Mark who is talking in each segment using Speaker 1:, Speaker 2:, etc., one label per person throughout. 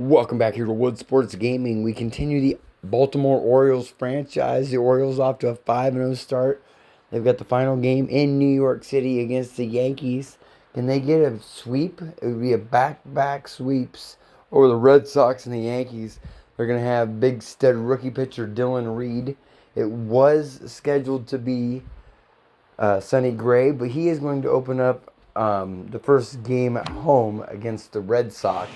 Speaker 1: Welcome back here to Wood Sports Gaming. We continue the Baltimore Orioles franchise. The Orioles off to a 5-0 start. They've got the final game in New York City against the Yankees. Can they get a sweep? It would be a back-to-back sweeps over the Red Sox and the Yankees. They're going to have big stud rookie pitcher Dylan Reed. It was scheduled to be Sonny Gray, but he is going to open up the first game at home against the Red Sox.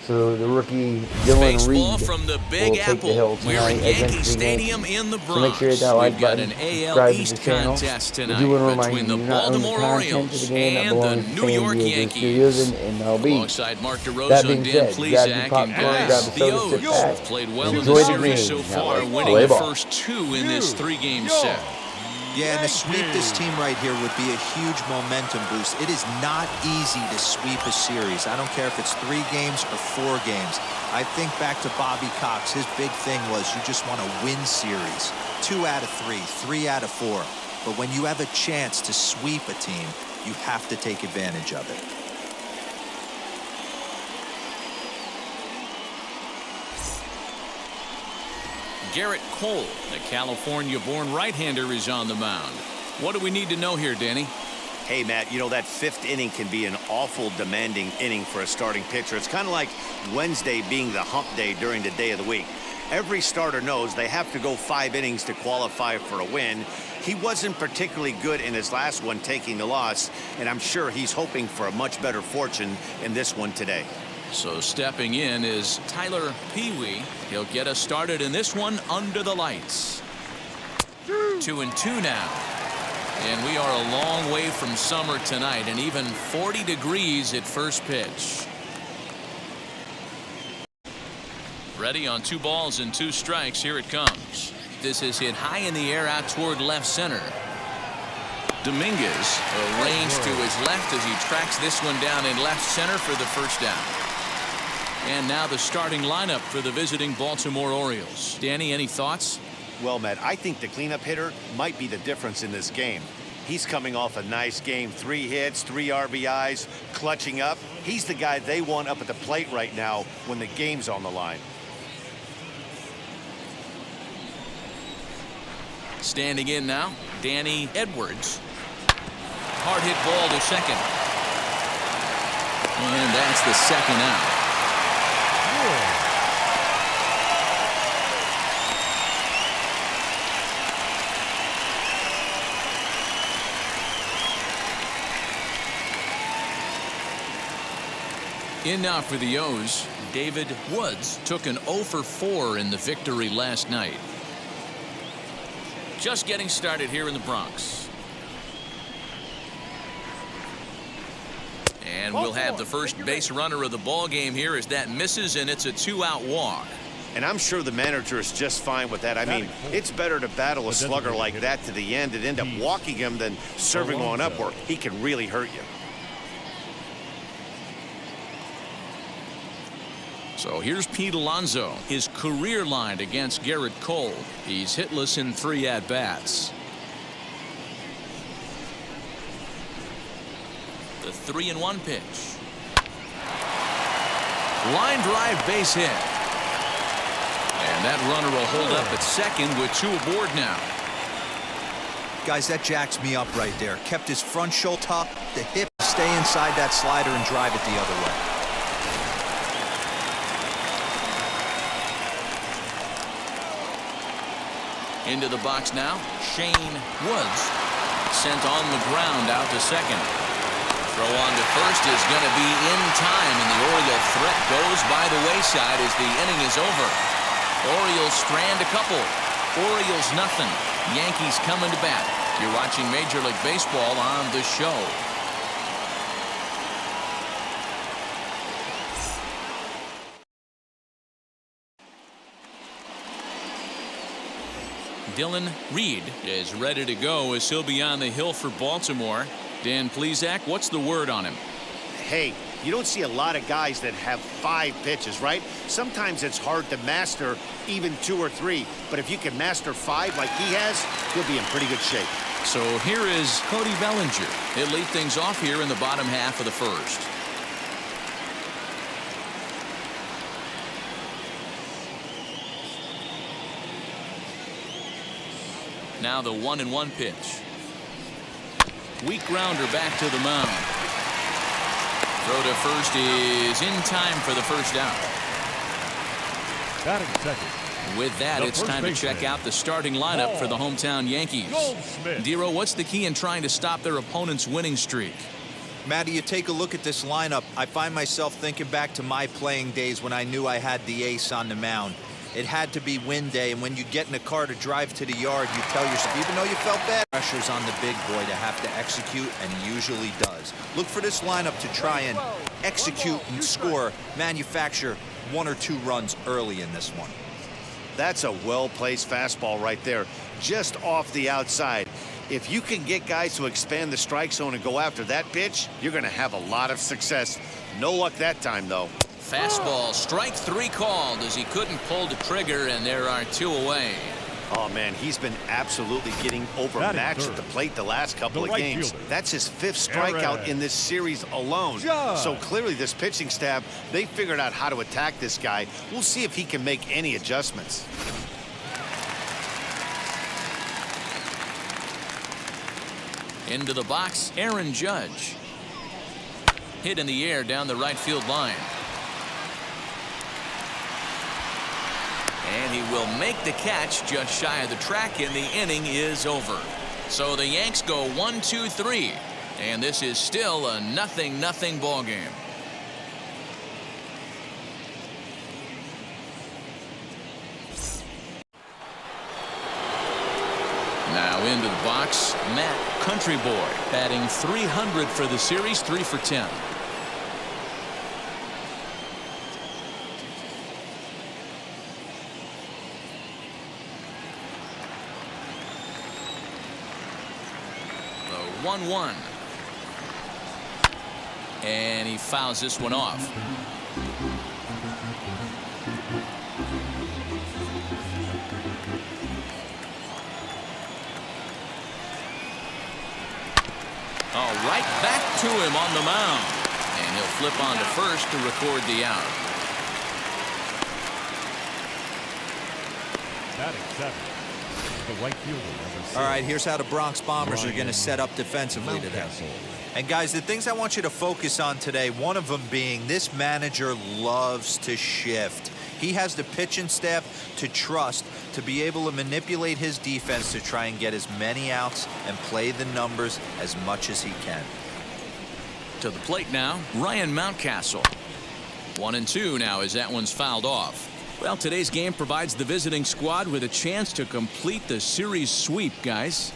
Speaker 1: So the rookie Dylan Reed
Speaker 2: from the
Speaker 1: Big will take
Speaker 2: Apple.
Speaker 1: the hill
Speaker 2: We're
Speaker 1: tonight
Speaker 2: at Yankee
Speaker 1: against the
Speaker 2: Stadium
Speaker 1: Yankees.
Speaker 2: in the Bronx.
Speaker 1: So make sure you hit that like
Speaker 2: We've got
Speaker 1: button,
Speaker 2: an AL
Speaker 1: subscribe to
Speaker 2: East
Speaker 1: the channel.
Speaker 2: contest
Speaker 1: I
Speaker 2: tonight
Speaker 1: do want to remind
Speaker 2: between
Speaker 1: you,
Speaker 2: the
Speaker 1: do not own the
Speaker 2: Baltimore
Speaker 1: content of
Speaker 2: Orioles
Speaker 1: the game that
Speaker 2: and
Speaker 1: belongs
Speaker 2: the
Speaker 1: to
Speaker 2: New
Speaker 1: San
Speaker 2: York
Speaker 1: Diego
Speaker 2: Yankees.
Speaker 1: Studios and MLB.
Speaker 2: Alongside Mark
Speaker 1: That
Speaker 2: DeRosa
Speaker 1: being
Speaker 2: and Dan
Speaker 1: said, grab your
Speaker 2: Plesac, and
Speaker 1: popcorn, grab a
Speaker 2: guys,
Speaker 1: soda,
Speaker 2: the
Speaker 1: sit
Speaker 2: O's
Speaker 1: back,
Speaker 2: played well in
Speaker 1: enjoy
Speaker 2: the
Speaker 1: the
Speaker 2: series
Speaker 1: game.
Speaker 2: so far,
Speaker 1: Now,
Speaker 2: winning
Speaker 1: play
Speaker 2: the
Speaker 1: ball.
Speaker 2: first two in this three-game set.
Speaker 3: Yeah, and to sweep this team right here would be a huge momentum boost. It is not easy to sweep a series. I don't care if it's 3 games or 4 games. I think back to Bobby Cox. His big thing was you just want to win series. 2 out of 3, 3 out of 4. But when you have a chance to sweep a team, you have to take advantage of it.
Speaker 2: Garrett Cole, the California-born right-hander, is on the mound. What do we need to know here, Danny?
Speaker 4: Hey, Matt, you know that 5th inning can be an awful demanding inning for a starting pitcher. It's kind of like Wednesday being the hump day during the day of the week. Every starter knows they have to go 5 innings to qualify for a win. He wasn't particularly good in his last one, taking the loss, and I'm sure he's hoping for a much better fortune in this one today.
Speaker 2: So stepping in is Tyler Pee-wee. He'll get us started in this one under the lights. 2-2 now. And we are a long way from summer tonight, and even 40 degrees at first pitch. Ready on 2 balls and 2 strikes. Here it comes. This is hit high in the air out toward left center. Dominguez arranged to his left as he tracks this one down in left center for the first down. And now the starting lineup for the visiting Baltimore Orioles. Danny, any thoughts?
Speaker 4: Well, Matt, I think the cleanup hitter might be the difference in this game. He's coming off a nice game, 3 hits, 3 RBIs, clutching up. He's the guy they want up at the plate right now when the game's on the line.
Speaker 2: Standing in now, Danny Edwards. Hard hit ball to second. And that's the second out. In now for the O's, David Woods took an 0 for 4 in the victory last night. Just getting started here in the Bronx. And we'll have the first base runner of the ball game here as that misses, and it's a 2-out walk.
Speaker 4: And I'm sure the manager is just fine with that. I mean, it's better to battle a slugger like that to the end and end up walking him than serving on up where he can really hurt you.
Speaker 2: So here's Pete Alonso, his career line against Garrett Cole. He's hitless in 3 at-bats. The 3-1 pitch. Line drive base hit. And that runner will hold up at second with 2 aboard now.
Speaker 3: Guys, that jacks me up right there. Kept his front shoulder up, the hip, stay inside that slider and drive it the other way.
Speaker 2: Into the box now, Shane Woods. Sent on the ground out to second. Throw on to first is going to be in time, and the Oriole threat goes by the wayside as the inning is over. Orioles strand a couple. Orioles nothing. Yankees coming to bat. You're watching Major League Baseball on The Show. Dylan Reed is ready to go as he'll be on the hill for Baltimore. Dan Plesac, what's the word on him?
Speaker 4: Hey, you don't see a lot of guys that have 5 pitches, right? Sometimes it's hard to master even 2 or 3. But if you can master 5 like he has, you'll be in pretty good shape.
Speaker 2: So here is Cody Bellinger. He'll lead things off here in the bottom half of the first. Now the 1-1 pitch. Weak grounder back to the mound. Throw to first is in time for the first out.
Speaker 5: Batting second.
Speaker 2: With that, it's time to check out the starting lineup for the hometown Yankees. Dero, what's the key in trying to stop their opponent's winning streak?
Speaker 3: Matty, you take a look at this lineup. I find myself thinking back to my playing days when I knew I had the ace on the mound. It had to be win day, and when you get in a car to drive to the yard, you tell yourself, even though you felt bad, pressure's on the big boy to have to execute, and he usually does. Look for this lineup to try and execute and score, manufacture 1 or 2 runs early in this one.
Speaker 4: That's a well-placed fastball right there, just off the outside. If you can get guys to expand the strike zone and go after that pitch, you're going to have a lot of success. No luck that time, though.
Speaker 2: Fastball, strike 3 called as he couldn't pull the trigger, and there are 2 away.
Speaker 4: Oh, man, he's been absolutely getting overmatched at the plate the last couple of games. That's his 5th strikeout in this series alone. So clearly this pitching staff, they figured out how to attack this guy. We'll see if he can make any adjustments.
Speaker 2: Into the box, Aaron Judge. Hit in the air down the right field line. And he will make the catch just shy of the track, and the inning is over. So the Yanks go 1-2-3, and this is still a 0-0 ball game. Now into the box, Matt Country Boy, batting .300 for the series, 3 for 10. The 1-1. And he fouls this one off. Oh, right back to him on the mound. And he'll flip on to first to record the out.
Speaker 5: Batting 7. The right fielder, number 6.
Speaker 3: All right, here's how the Bronx Bombers are going to set up defensively today. And guys, the things I want you to focus on today, one of them being this manager loves to shift. He has the pitching staff to trust to be able to manipulate his defense to try and get as many outs and play the numbers as much as he can.
Speaker 2: To the plate now, Ryan Mountcastle. 1-2 now as that one's fouled off. Well, today's game provides the visiting squad with a chance to complete the series sweep, guys.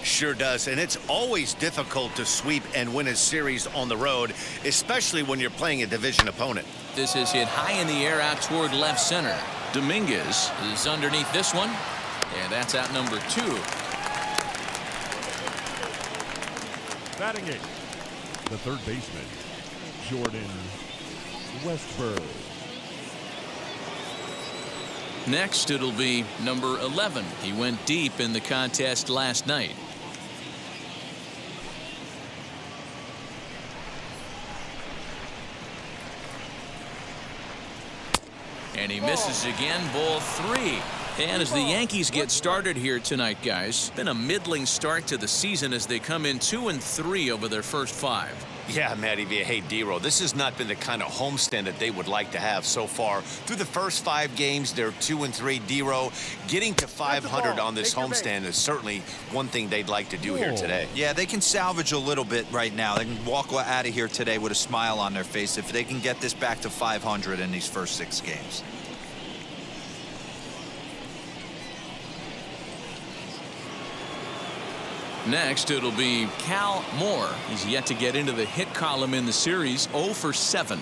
Speaker 4: Sure does, and it's always difficult to sweep and win a series on the road, especially when you're playing a division opponent.
Speaker 2: This is hit high in the air out toward left center. Dominguez is underneath this one, and that's out number 2.
Speaker 5: Batting 8. The third baseman, Jordan Westburg.
Speaker 2: Next, it'll be number 11. He went deep in the contest last night. And he misses again, ball 3. And as the Yankees get started here tonight, guys, been a middling start to the season as they come in 2-3 over their first 5.
Speaker 4: Yeah, Matty V. Hey, D-Row, this has not been the kind of homestand that they would like to have so far. Through the first 5 games, they're 2-3. D-Row, getting to 500 on this homestand is certainly one thing they'd like to do here today.
Speaker 3: Yeah, they can salvage a little bit right now. They can walk out of here today with a smile on their face if they can get this back to 500 in these first 6 games.
Speaker 2: Next, it'll be Cal Moore. He's yet to get into the hit column in the series, 0 for 7.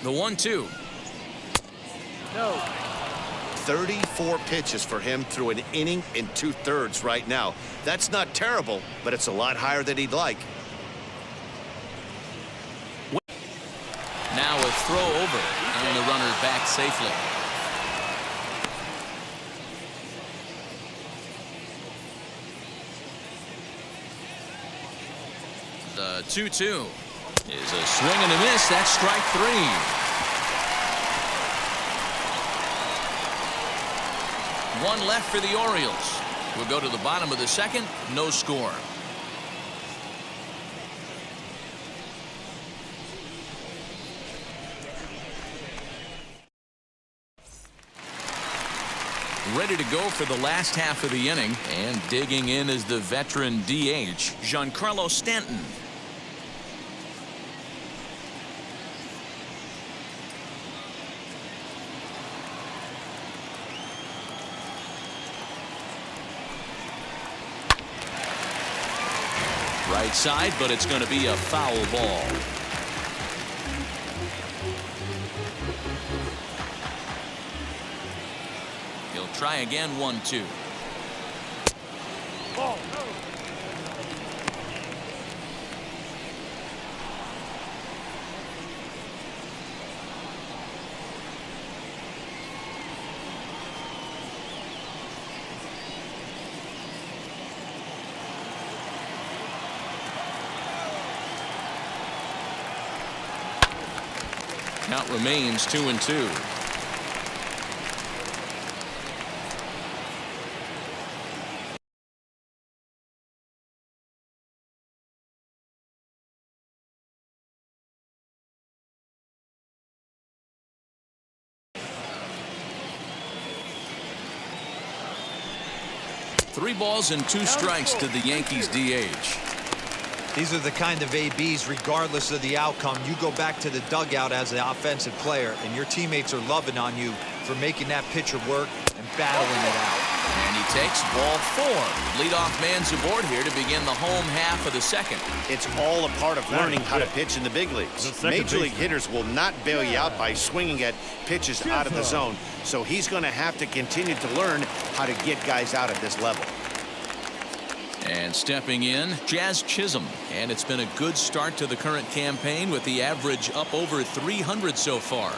Speaker 2: The 1-2.
Speaker 4: No. 34 pitches for him through an inning and 2/3 right now. That's not terrible, but it's a lot higher than he'd like.
Speaker 2: Now a throw over, and the runner back safely. The 2-2 is a swing and a miss. That's strike 3. One left for the Orioles. We'll go to the bottom of the second. No score. Ready to go for the last half of the inning, and digging in is the veteran DH, Giancarlo Stanton. Right side, but it's going to be a foul ball. He'll try again, 1-2.
Speaker 5: Ball.
Speaker 2: Count remains 2-2. Three balls and two strikes to the Yankees DH.
Speaker 3: These are the kind of ABs, regardless of the outcome. You go back to the dugout as the offensive player, and your teammates are loving on you for making that pitcher work and battling it out.
Speaker 2: And he takes ball 4. Leadoff man's aboard here to begin the home half of the second.
Speaker 4: It's all a part of learning how to pitch in the big leagues. Major league hitters will not bail you out by swinging at pitches out of the zone. So he's going to have to continue to learn how to get guys out at this level.
Speaker 2: And stepping in, Jazz Chisholm. And it's been a good start to the current campaign with the average up over 300 so far.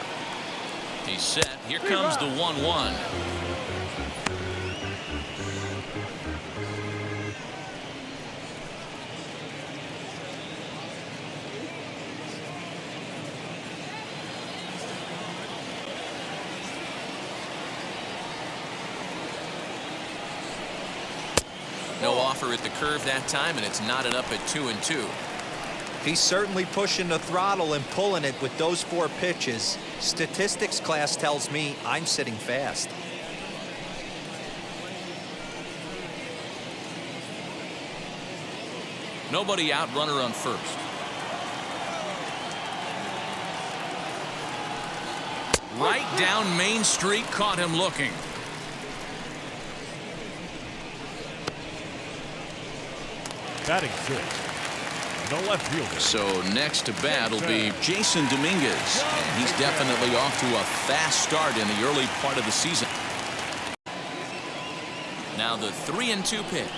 Speaker 2: He's set. Here comes the 1-1. No offer at the curve that time, and it's knotted up at 2-2.
Speaker 3: He's certainly pushing the throttle and pulling it with those 4 pitches. Statistics class tells me I'm sitting fast.
Speaker 2: Nobody out, runner on first. Right down Main Street, caught him looking.
Speaker 5: Batting 6. The left fielder.
Speaker 2: So next to bat will be Jason Dominguez, and he's definitely off to a fast start in the early part of the season. Now the 3-2 pitch.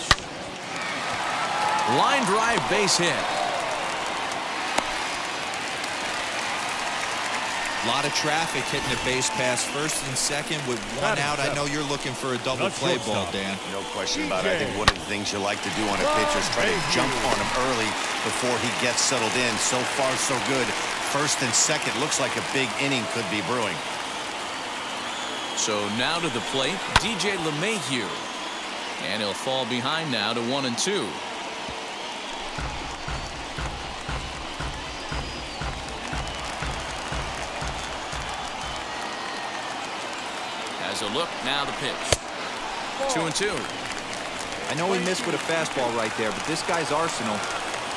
Speaker 2: Line drive, base hit.
Speaker 3: A lot of traffic hitting the base pass first and second with 1 out. I know you're looking for a double play ball, Dan.
Speaker 4: No question about it. I think one of the things you like to do on a pitcher is try to jump on him early before he gets settled in. So far, so good. First and second, looks like a big inning could be brewing.
Speaker 2: So now to the plate, DJ LeMahieu. And he'll fall behind now to 1-2. As a look, now the pitch. 2-2.
Speaker 3: I know he missed with a fastball right there, but this guy's arsenal,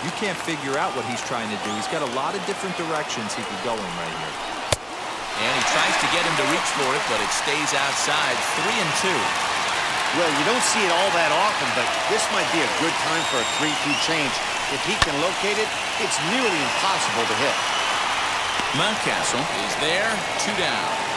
Speaker 3: you can't figure out what he's trying to do. He's got a lot of different directions he could go in right here.
Speaker 2: And he tries to get him to reach for it, but it stays outside. 3-2.
Speaker 4: Well, you don't see it all that often, but this might be a good time for a 3-2 change. If he can locate it, it's nearly impossible to hit.
Speaker 2: Mountcastle is there, 2 down.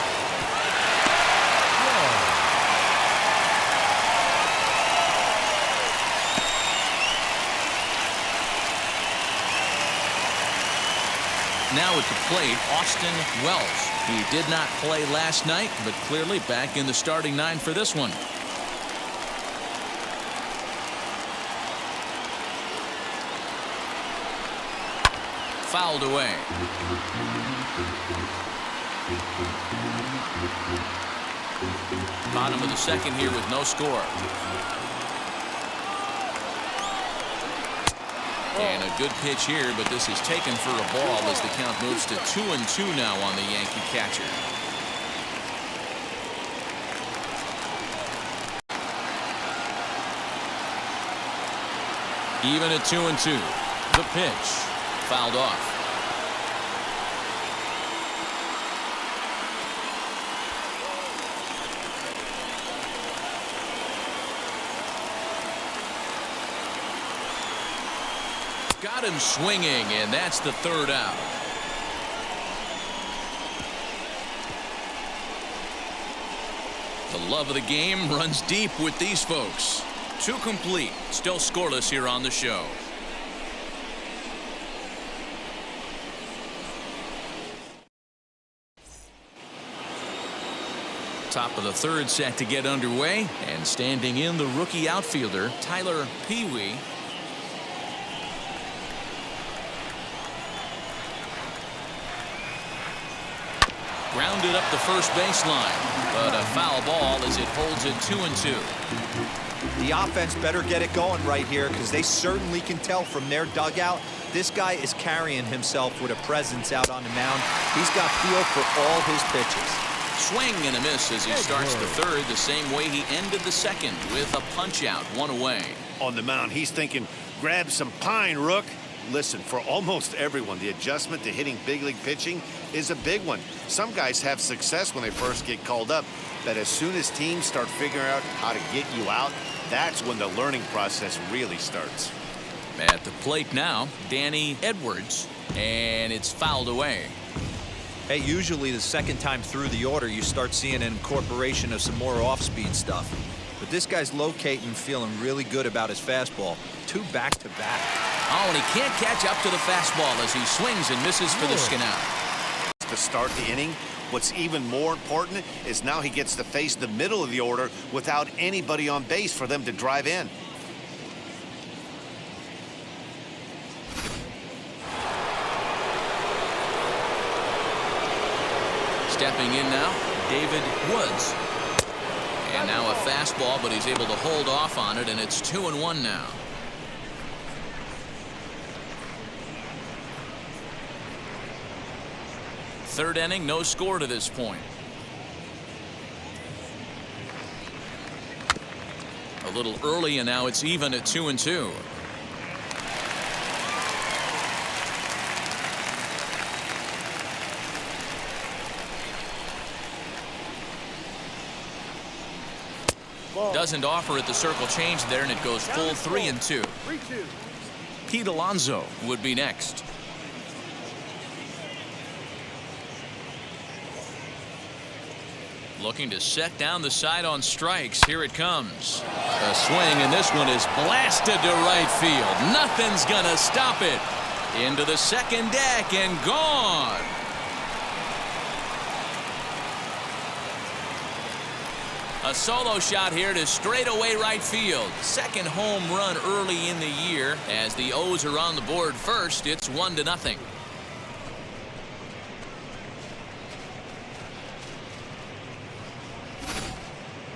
Speaker 2: Now at the plate, Austin Wells. He did not play last night, but clearly back in the starting 9 for this one. Fouled away. Bottom of the second here with no score. And a good pitch here, but this is taken for a ball as the count moves to 2-2 now on the Yankee catcher. Even at 2-2. The pitch fouled off. Got him swinging, and that's the third out. The love of the game runs deep with these folks. 2 complete, still scoreless here on the show. Top of the third set to get underway, and standing in the rookie outfielder Tyler Pee-wee. Grounded up the first baseline, but a foul ball as it holds it 2-2.
Speaker 3: The offense better get it going right here, because they certainly can tell from their dugout this guy is carrying himself with a presence out on the mound. He's got feel for all his pitches.
Speaker 2: Swing and a miss as he starts the third the same way he ended the second, with a punch out, 1 away.
Speaker 4: On the mound, he's thinking, grab some pine, Rook. Listen, for almost everyone, the adjustment to hitting big league pitching is a big one. Some guys have success when they first get called up, but as soon as teams start figuring out how to get you out, that's when the learning process really starts.
Speaker 2: At the plate now, Danny Edwards, and it's fouled away.
Speaker 3: Hey, usually the second time through the order, you start seeing an incorporation of some more off-speed stuff. But this guy's locating, feeling really good about his fastball. 2 back-to-back.
Speaker 2: Oh, and he can't catch up to the fastball as he swings and misses for the skin out.
Speaker 4: To start the inning, what's even more important is now he gets to face the middle of the order without anybody on base for them to drive in.
Speaker 2: Stepping in now, David Woods. And now a fastball, but he's able to hold off on it, and it's 2-1 now. Third inning, no score to this point. A little early, and now it's even at 2-2. Doesn't offer at the circle change there, and it goes full 3-2. Pete Alonso would be next. Looking to set down the side on strikes. Here it comes. A swing, and this one is blasted to right field. Nothing's gonna stop it. Into the second deck and gone. A solo shot here to straightaway right field. Second home run early in the year. As the O's are on the board first, it's 1-0.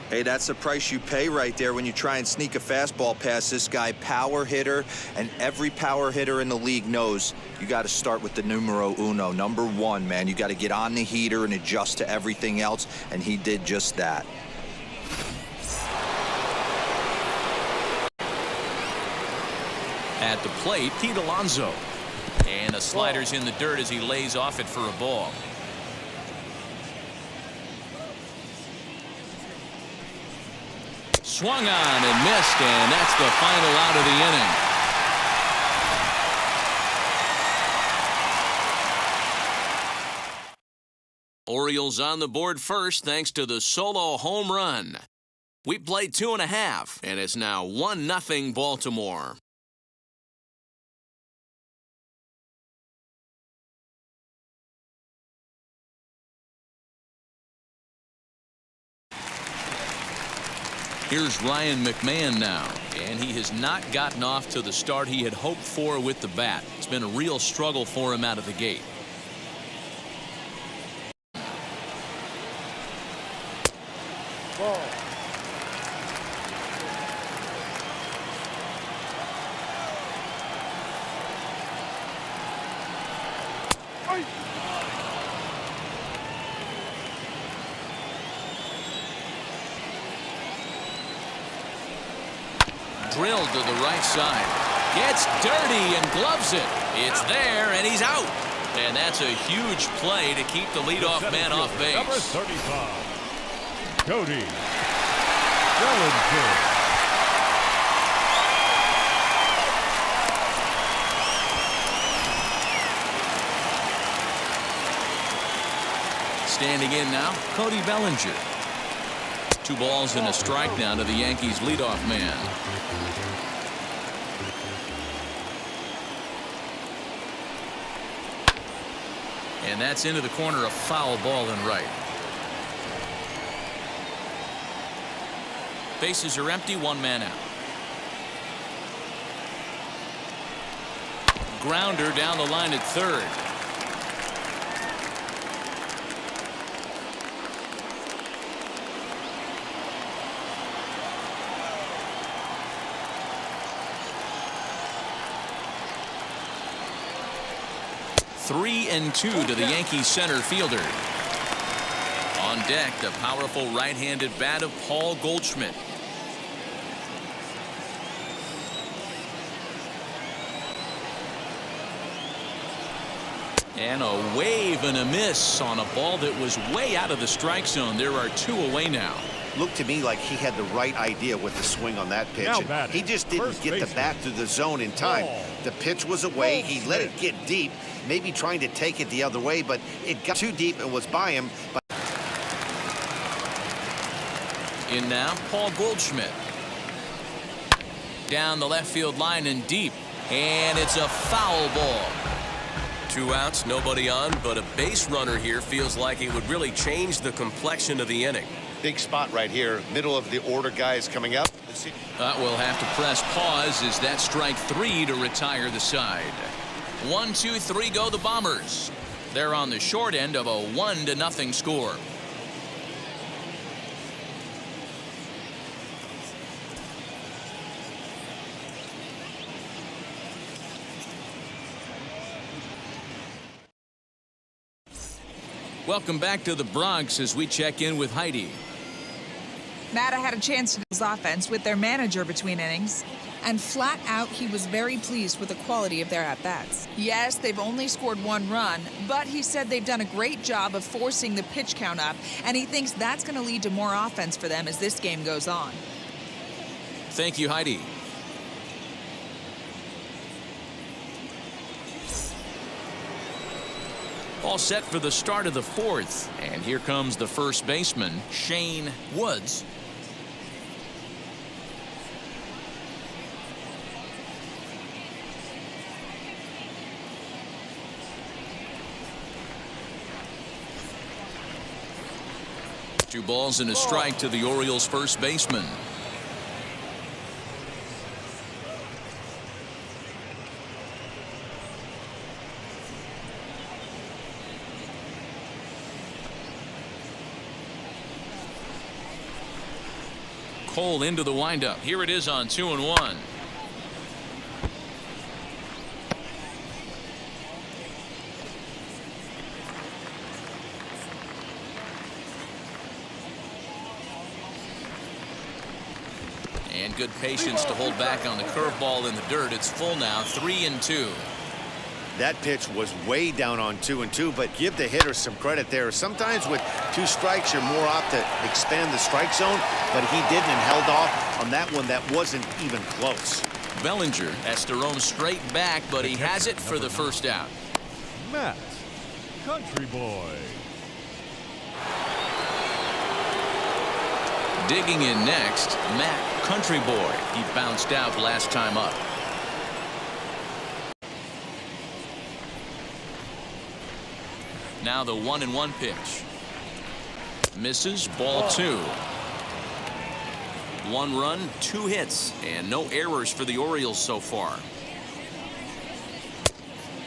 Speaker 3: Hey, that's the price you pay right there when you try and sneak a fastball past this guy. Power hitter, and every power hitter in the league knows you got to start with the numero uno, number 1, man. You got to get on the heater and adjust to everything else, and he did just that.
Speaker 2: At the plate, Pete Alonso. And the slider's in the dirt as he lays off it for a ball. Swung on and missed, and that's the final out of the inning. Orioles on the board first thanks to the solo home run. We played 2.5, and it's now 1-0 Baltimore. Here's Ryan McMahon now, and he has not gotten off to the start he had hoped for with the bat. It's been a real struggle for him out of the gate.
Speaker 5: Ball.
Speaker 2: Drilled to the right side. Gets dirty and gloves it. It's there, and he's out. And that's a huge play to keep the leadoff man off base.
Speaker 5: Number 35, Cody Bellinger.
Speaker 2: Standing in now, Cody Bellinger. 2 balls and a strike now to the Yankees leadoff man. And that's into the corner, a foul ball and right. Bases are empty, 1 man out. Grounder down the line at third. Three and 2 to the Yankees center fielder. On deck, the powerful right-handed bat of Paul Goldschmidt. And a wave and a miss on a ball that was way out of the strike zone. There are 2 away now.
Speaker 4: Looked to me like he had the right idea with the swing on that pitch. And he just didn't get the bat to the zone in time. The pitch was away. He let it get deep, maybe trying to take it the other way, but it got too deep and was by him.
Speaker 2: In now, Paul Goldschmidt. Down the left field line and deep. And it's a foul ball.
Speaker 6: 2 outs, nobody on, but a base runner here feels like it would really change the complexion of the inning.
Speaker 4: Big spot right here, middle of the order, guys coming up.
Speaker 2: We'll have to press pause as that strike 3 to retire the side. 1, 2, 3 go the Bombers. They're on the short end of a 1-0 score. Welcome back to the Bronx as we check in with Heidi.
Speaker 7: Matt had a chance to his offense with their manager between innings, and flat out he was very pleased with the quality of their at-bats. Yes, they've only scored 1 run, but he said they've done a great job of forcing the pitch count up, and he thinks that's going to lead to more offense for them as this game goes on.
Speaker 2: Thank you, Heidi. All set for the start of the 4th, and here comes the first baseman, Shane Woods. Two balls and a strike to the Orioles first baseman. Cole into the windup. Here it is on 2-1. And good patience to hold back on the curveball in the dirt. It's full now, 3-2.
Speaker 4: That pitch was way down on 2-2, but give the hitter some credit there. Sometimes with 2 strikes, you're more apt to expand the strike zone, but he didn't and held off on that one that wasn't even close.
Speaker 2: Bellinger has to roam straight back, but he has it for the first out.
Speaker 5: Matt Country Boy.
Speaker 2: Digging in next, Matt Country Boy. He bounced out last time up. Now the 1-1 pitch. Misses, ball 2. 1 run, 2 hits, and no errors for the Orioles so far.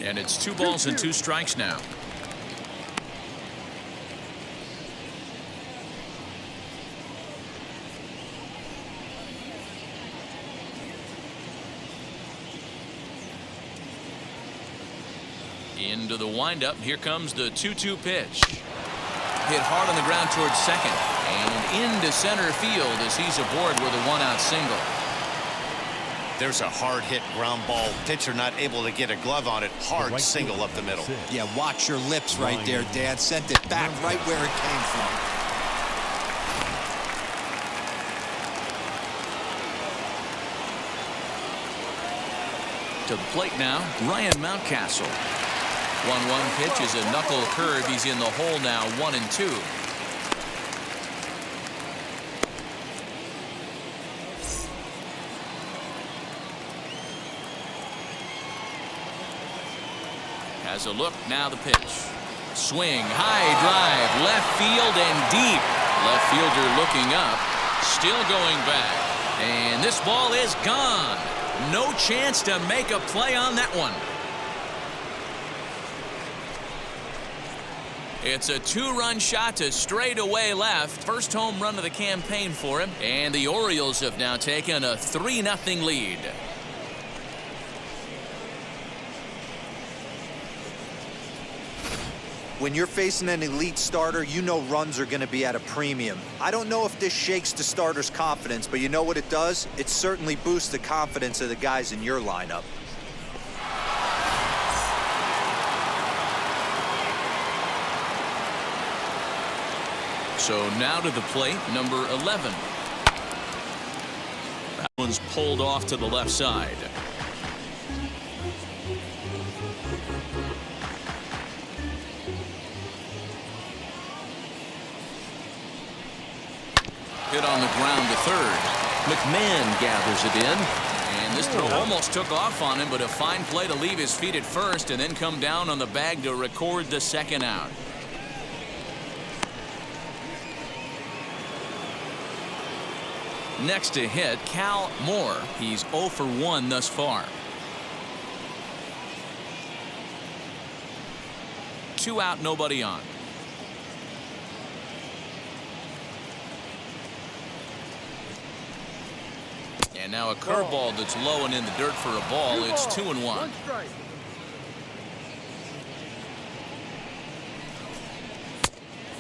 Speaker 2: And it's 2 balls and 2 strikes now. Into the windup. Here comes the 2-2 pitch. Hit hard on the ground towards second. And into center field as he's aboard with a 1-out single.
Speaker 4: There's a hard hit ground ball. Pitcher not able to get a glove on it. Hard single up the middle.
Speaker 3: Yeah, watch your lips right there, Dan. Sent it back right where it came from.
Speaker 2: To the plate now, Ryan Mountcastle. 1-1 pitch is a knuckle curve. He's in the hole now, 1-2. Has a look, now the pitch. Swing, high drive, left field and deep. Left fielder looking up, still going back. And this ball is gone. No chance to make a play on that one. It's a 2-run shot to straightaway left. First home run of the campaign for him. And the Orioles have now taken a 3-0 lead.
Speaker 3: When you're facing an elite starter, you know runs are going to be at a premium. I don't know if this shakes the starter's confidence, but you know what it does? It certainly boosts the confidence of the guys in your lineup.
Speaker 2: So now to the plate, number 11. That one's pulled off to the left side. Hit on the ground to third. McMahon gathers it in. And this throw almost took off on him, but a fine play to leave his feet at first and then come down on the bag to record the second out. Next to hit, Cal Moore. He's 0 for 1 thus far. 2 out, nobody on. And now a curveball that's low and in the dirt for a ball. It's 2-1.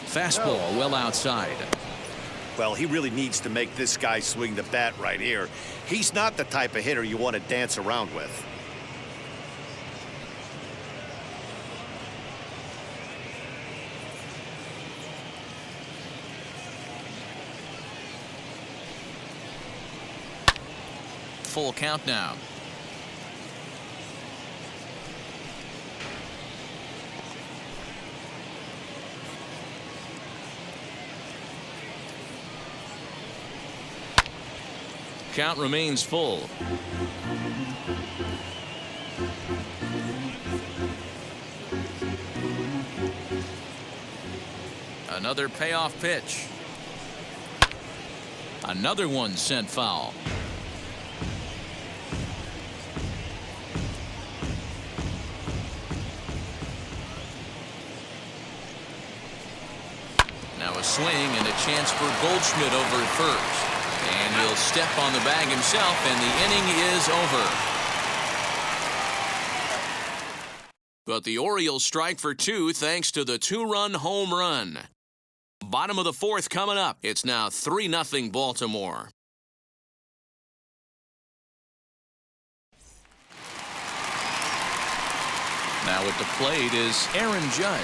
Speaker 2: Fastball well outside.
Speaker 4: Well, he really needs to make this guy swing the bat right here. He's not the type of hitter you want to dance around with.
Speaker 2: Full count now. Count remains full. Another payoff pitch. Another one sent foul. Now a swing and a chance for Goldschmidt over at first. And he'll step on the bag himself, and the inning is over. But the Orioles strike for 2 thanks to the 2-run home run. Bottom of the 4th coming up. It's now 3-0 Baltimore. Now at the plate is Aaron Judge.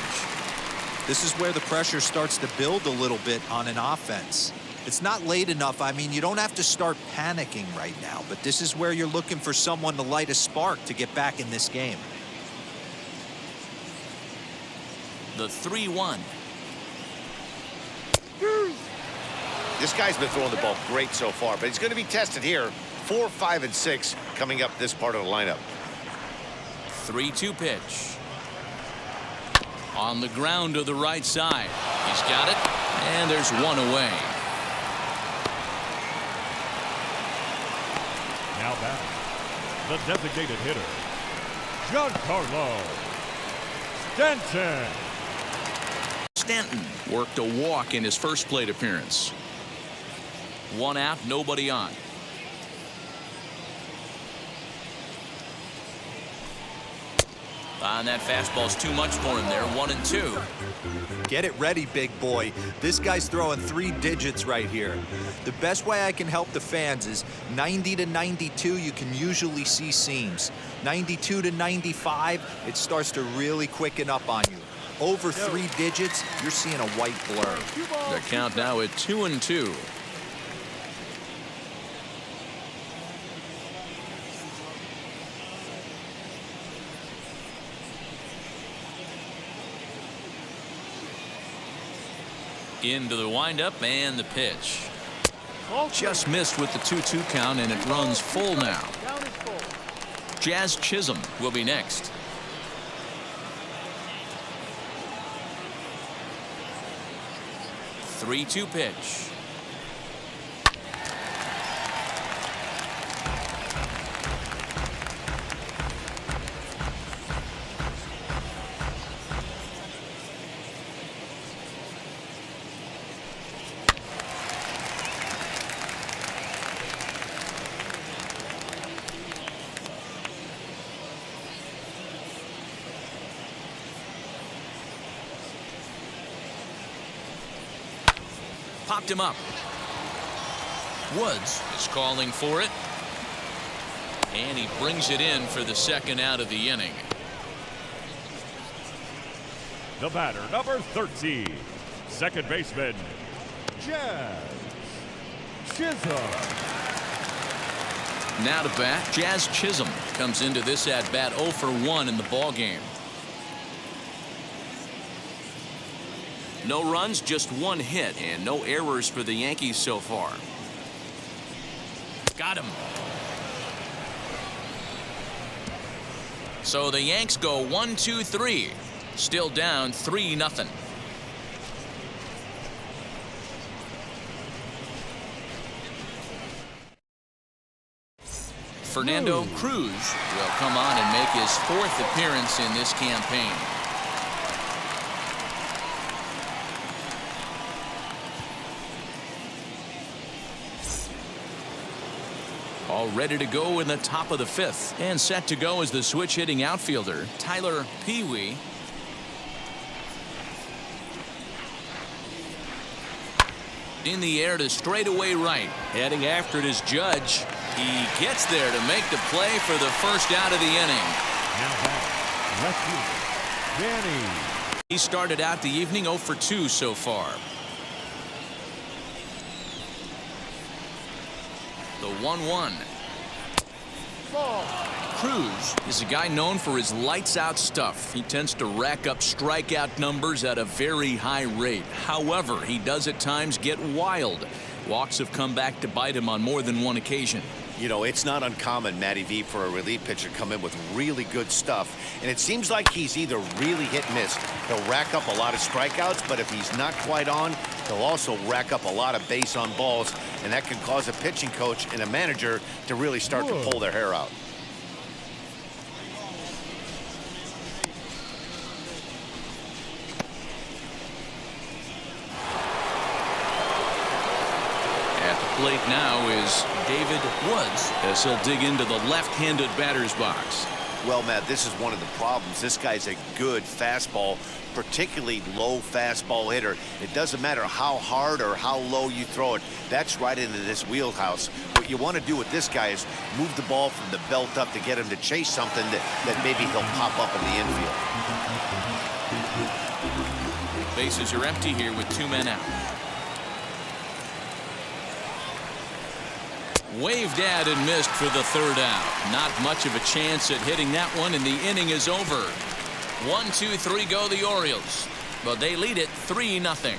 Speaker 3: This is where the pressure starts to build a little bit on an offense. It's not late enough. I mean, you don't have to start panicking right now, but this is where you're looking for someone to light a spark to get back in this game.
Speaker 2: The 3-1.
Speaker 4: This guy's been throwing the ball great so far, but he's going to be tested here. 4, 5, and 6 coming up this part of the lineup.
Speaker 2: 3-2 pitch. On the ground to the right side. He's got it, and there's one away.
Speaker 5: Now back, the designated hitter, Giancarlo Stanton.
Speaker 2: Stanton worked a walk in his first plate appearance. 1 out, nobody on. And that fastball's too much for him there. 1-2.
Speaker 3: Get it ready, big boy. This guy's throwing 3 digits right here. The best way I can help the fans is 90 to 92, you can usually see seams. 92 to 95, it starts to really quicken up on you. Over 3 digits, you're seeing a white blur.
Speaker 2: The count now at 2-2. Into the windup and the pitch. Just missed with the 2-2 count, and it runs full now. Jazz Chisholm will be next. Three-2 pitch. Popped him up. Woods is calling for it. And he brings it in for the second out of the inning.
Speaker 5: The batter, number 13, second baseman, Jazz Chisholm.
Speaker 2: Now to bat, Jazz Chisholm comes into this at bat 0 for 1 in the ball game. No runs, just 1 hit, and no errors for the Yankees so far. Got him. So the Yanks go 1-2-3. Still down 3-0. Fernando Cruz will come on and make his 4th appearance in this campaign. All ready to go in the top of the 5th, and set to go is the switch hitting outfielder Tyler Pee-wee. In the air to straightaway right. Heading after it is Judge. He gets there to make the play for the first out of the inning.
Speaker 5: Now back, left fielder, Danny.
Speaker 2: He started out the evening 0 for 2 so far. The 1-1. Cruz is a guy known for his lights-out stuff. He tends to rack up strikeout numbers at a very high rate. However, he does at times get wild. Walks have come back to bite him on more than one occasion.
Speaker 4: You know, it's not uncommon, Matty V, for a relief pitcher to come in with really good stuff. And it seems like he's either really hit and miss. He'll rack up a lot of strikeouts, but if he's not quite on, he'll also rack up a lot of base on balls. And that can cause a pitching coach and a manager to really start to pull their hair out.
Speaker 2: Plate now is David Woods as he'll dig into the left-handed batter's box.
Speaker 4: Well, Matt, this is one of the problems. This guy's a good fastball, particularly low fastball hitter. It doesn't matter how hard or how low you throw it. That's right into this wheelhouse. What you want to do with this guy is move the ball from the belt up to get him to chase something that maybe he'll pop up in the infield.
Speaker 2: Bases are empty here with 2 men out. Waved at and missed for the 3rd out. Not much of a chance at hitting that one, and the inning is over. 1-2-3 go the Orioles, but they lead it 3-0.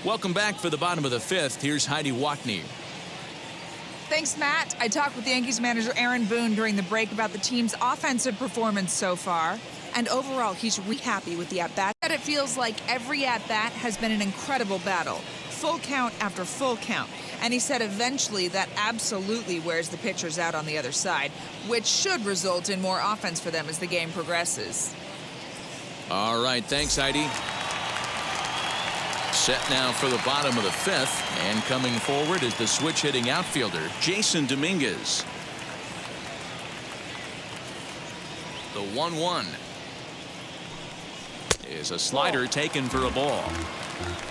Speaker 2: Welcome back for the bottom of the 5th. Here's Heidi Watney.
Speaker 7: Thanks, Matt. I talked with Yankees manager Aaron Boone during the break about the team's offensive performance so far. And overall, he's really happy with the at-bat. It feels like every at-bat has been an incredible battle. Full count after full count. And he said eventually that absolutely wears the pitchers out on the other side, which should result in more offense for them as the game progresses.
Speaker 2: All right, thanks, Heidi. Set now for the bottom of the 5th, and coming forward is the switch hitting outfielder Jason Dominguez. The 1-1 is a slider taken for a ball.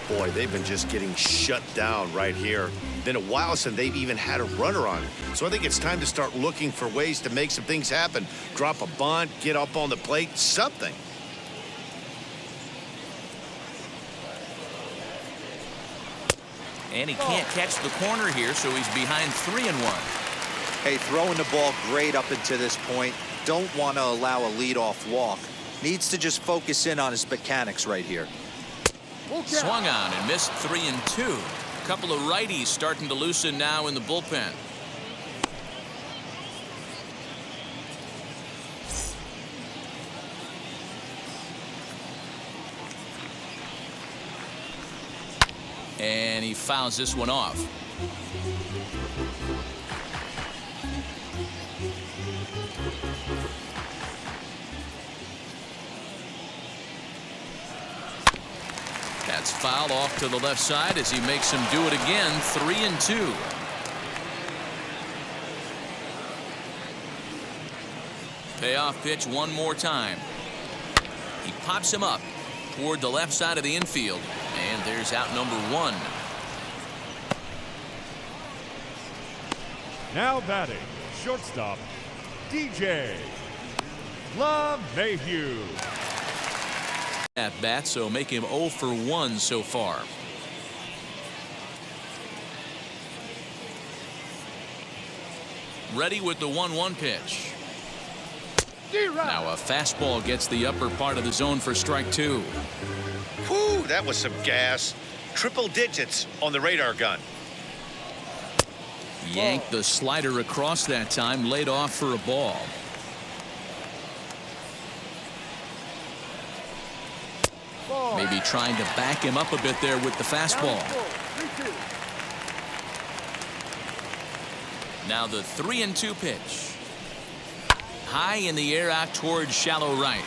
Speaker 4: Boy, they've been just getting shut down right here. Been a while since they've even had a runner on. So I think it's time to start looking for ways to make some things happen. Drop a bunt, get up on the plate, something.
Speaker 2: And he can't catch the corner here, so he's behind 3-1.
Speaker 3: Hey, throwing the ball great up until this point. Don't want to allow a leadoff walk. Needs to just focus in on his mechanics right here.
Speaker 2: Swung on and missed 3-2. A couple of righties starting to loosen now in the bullpen. And he fouls this one off. That's fouled off to the left side as he makes him do it again. 3-2. Payoff pitch one more time. He pops him up toward the left side of the infield, and there's out number 1.
Speaker 5: Now batting, shortstop, DJ LeMahieu.
Speaker 2: At bat, so make him 0 for 1 so far. Ready with the 1-1 pitch. Now a fastball gets the upper part of the zone for strike 2.
Speaker 4: Whew, that was some gas. Triple digits on the radar gun.
Speaker 2: Yanked the slider across that time, laid off for a ball. Maybe trying to back him up a bit there with the fastball. Now the 3-2 pitch. High in the air out towards shallow right.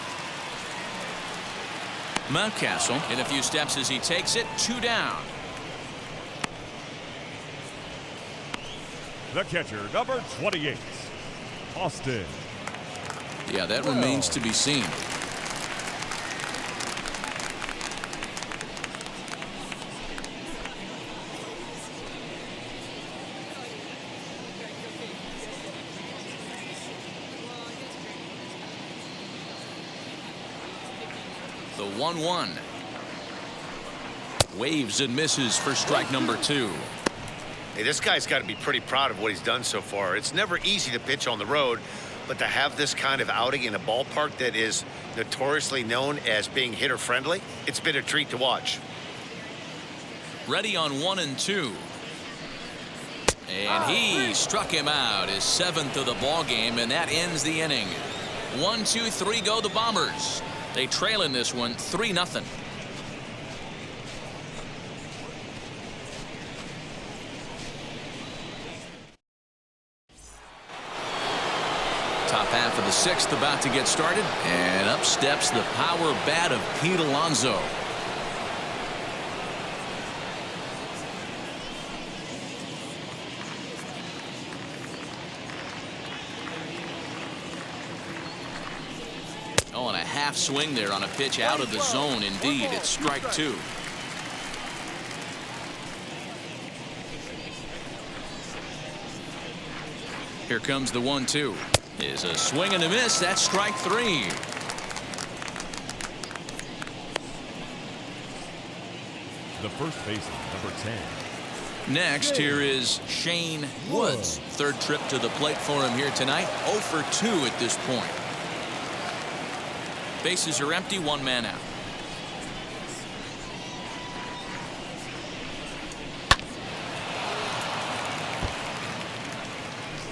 Speaker 2: Mountcastle in a few steps as he takes it. 2 down.
Speaker 5: The catcher, number 28, Austin.
Speaker 2: Yeah, that remains to be seen. The 1-1. Waves and misses for strike number 2.
Speaker 4: Hey, this guy's got to be pretty proud of what he's done so far. It's never easy to pitch on the road, but to have this kind of outing in a ballpark that is notoriously known as being hitter friendly, it's been a treat to watch.
Speaker 2: Ready on 1 and 2. And he struck him out, his 7th of the ball game, and that ends the inning. 1, 2, 3 go the Bombers. They trail in this one 3-0. Top half of the 6th about to get started, and up steps the power bat of Pete Alonso. Oh, and a half swing there on a pitch out of the zone. Indeed, it's strike 2. Here comes the 1-2. Is a swing and a miss. That's strike 3.
Speaker 5: The first baseman, number 10.
Speaker 2: Next, here is Shane Woods. 3rd trip to the plate for him here tonight. 0 for 2 at this point. Bases are empty, 1 man out.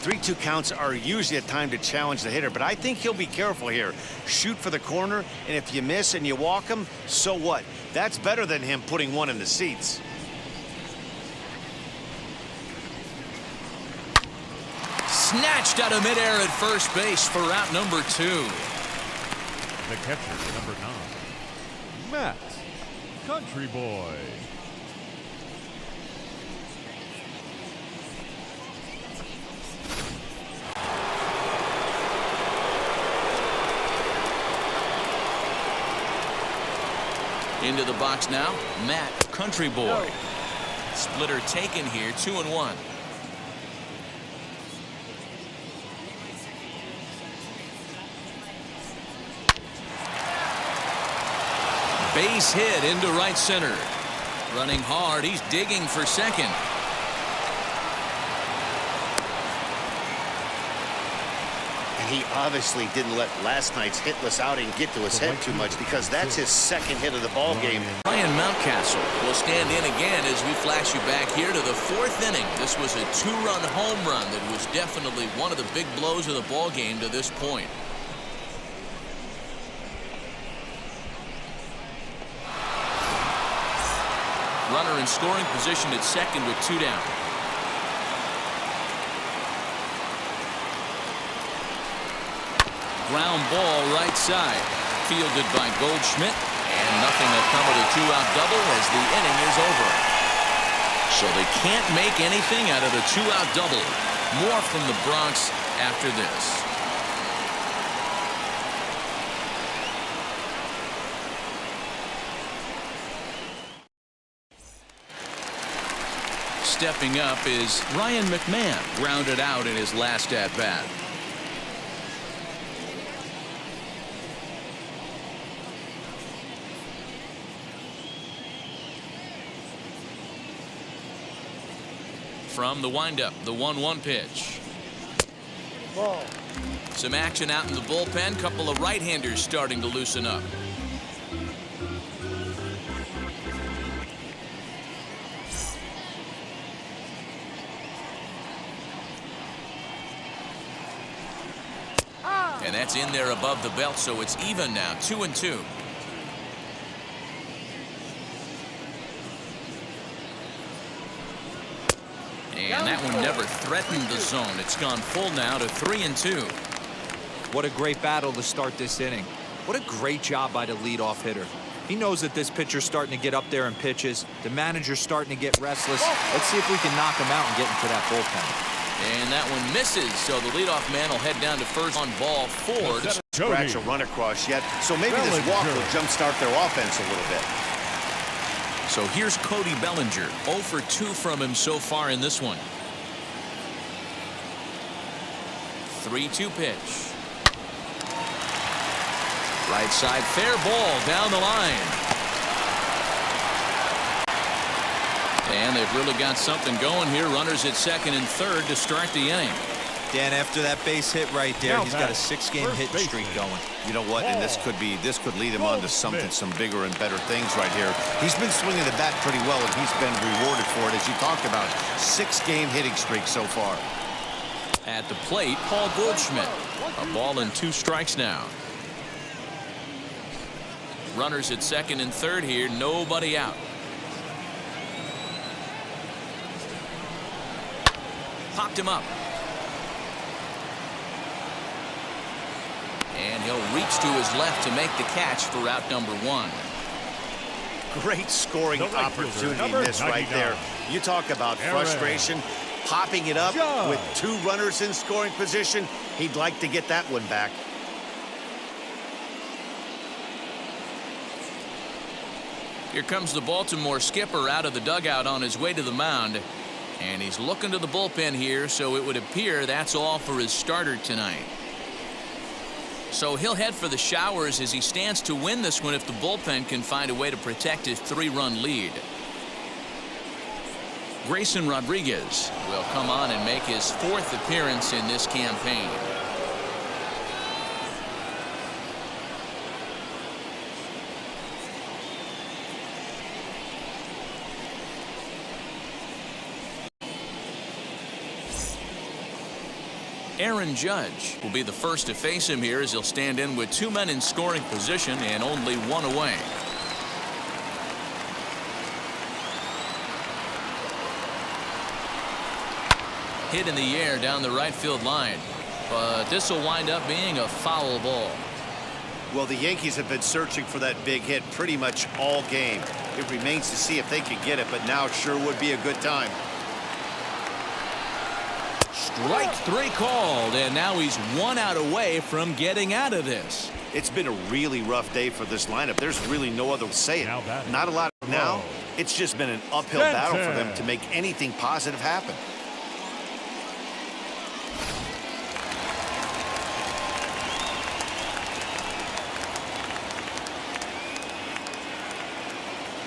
Speaker 4: Three-two counts are usually a time to challenge the hitter, but I think he'll be careful here. Shoot for the corner, and if you miss and you walk him, so what? That's better than him putting one in the seats.
Speaker 2: Snatched out of midair at first base for out number 2.
Speaker 5: The catcher, number 9, Matt Country Boy
Speaker 2: Into the box now, Matt Country Boy. Splitter taken here, 2-1. Base hit into right center. Running hard, he's digging for second.
Speaker 4: And he obviously didn't let last night's hitless outing get to his head too much, because that's his second hit of the ball game.
Speaker 2: Ryan Mountcastle will stand in again as we flash you back here to the 4th inning. This was a 2-run home run that was definitely one of the big blows of the ball game to this point. Runner in scoring position at second with 2 down. Ground ball right side. Fielded by Goldschmidt. And nothing will come of the 2-out double as the inning is over. So they can't make anything out of the 2-out double. More from the Bronx after this. Stepping up is Ryan McMahon, grounded out in his last at-bat. From the windup, the 1-1 pitch. Ball. Some action out in the bullpen. Couple of right-handers starting to loosen up. And that's in there above the belt, so it's even now, 2-2. And that one never threatened the zone. It's gone full now to 3-2.
Speaker 3: What a great battle to start this inning. What a great job by the leadoff hitter. He knows that this pitcher's starting to get up there in pitches. The manager's starting to get restless. Let's see if we can knock him out and get into that bullpen.
Speaker 2: And that one misses, so the leadoff man will head down to first on ball 4.
Speaker 4: Scratch a run across yet, so maybe this walk will jumpstart their offense a little bit.
Speaker 2: So here's Cody Bellinger. 0 for 2 from him so far in this one. 3-2 pitch. Right side, fair ball down the line. And they've really got something going here. Runners at second and third to start the inning.
Speaker 3: Dan, after that base hit right there, he's got a 6-game hit streak going.
Speaker 4: You know what? And this could lead him on to something, some bigger and better things right here. He's been swinging the bat pretty well, and he's been rewarded for it, as you talked about. 6-game hitting streak so far.
Speaker 2: At the plate, Paul Goldschmidt. A ball and 2 strikes now. Runners at second and third here. Nobody out. Popped him up. And he'll reach to his left to make the catch for out number 1.
Speaker 4: Great scoring opportunity miss right there. You talk about frustration. Popping it up with 2 runners in scoring position. He'd like to get that one back.
Speaker 2: Here comes the Baltimore skipper out of the dugout on his way to the mound. And he's looking to the bullpen here, so it would appear that's all for his starter tonight. So he'll head for the showers as he stands to win this one if the bullpen can find a way to protect his 3-run lead. Grayson Rodriguez will come on and make his 4th appearance in this campaign. Aaron Judge will be the first to face him here as he'll stand in with 2 men in scoring position and only 1 away. Hit in the air down the right field line, but this will wind up being a foul ball.
Speaker 4: Well, the Yankees have been searching for that big hit pretty much all game. It remains to see if they can get it, but now sure would be a good time.
Speaker 2: Strike 3 called, and now he's 1 out away from getting out of this.
Speaker 4: It's been a really rough day for this lineup. There's really no other way to say it.
Speaker 5: Now batting.
Speaker 4: Not a lot now. It's just been an uphill battle for them to make anything positive happen.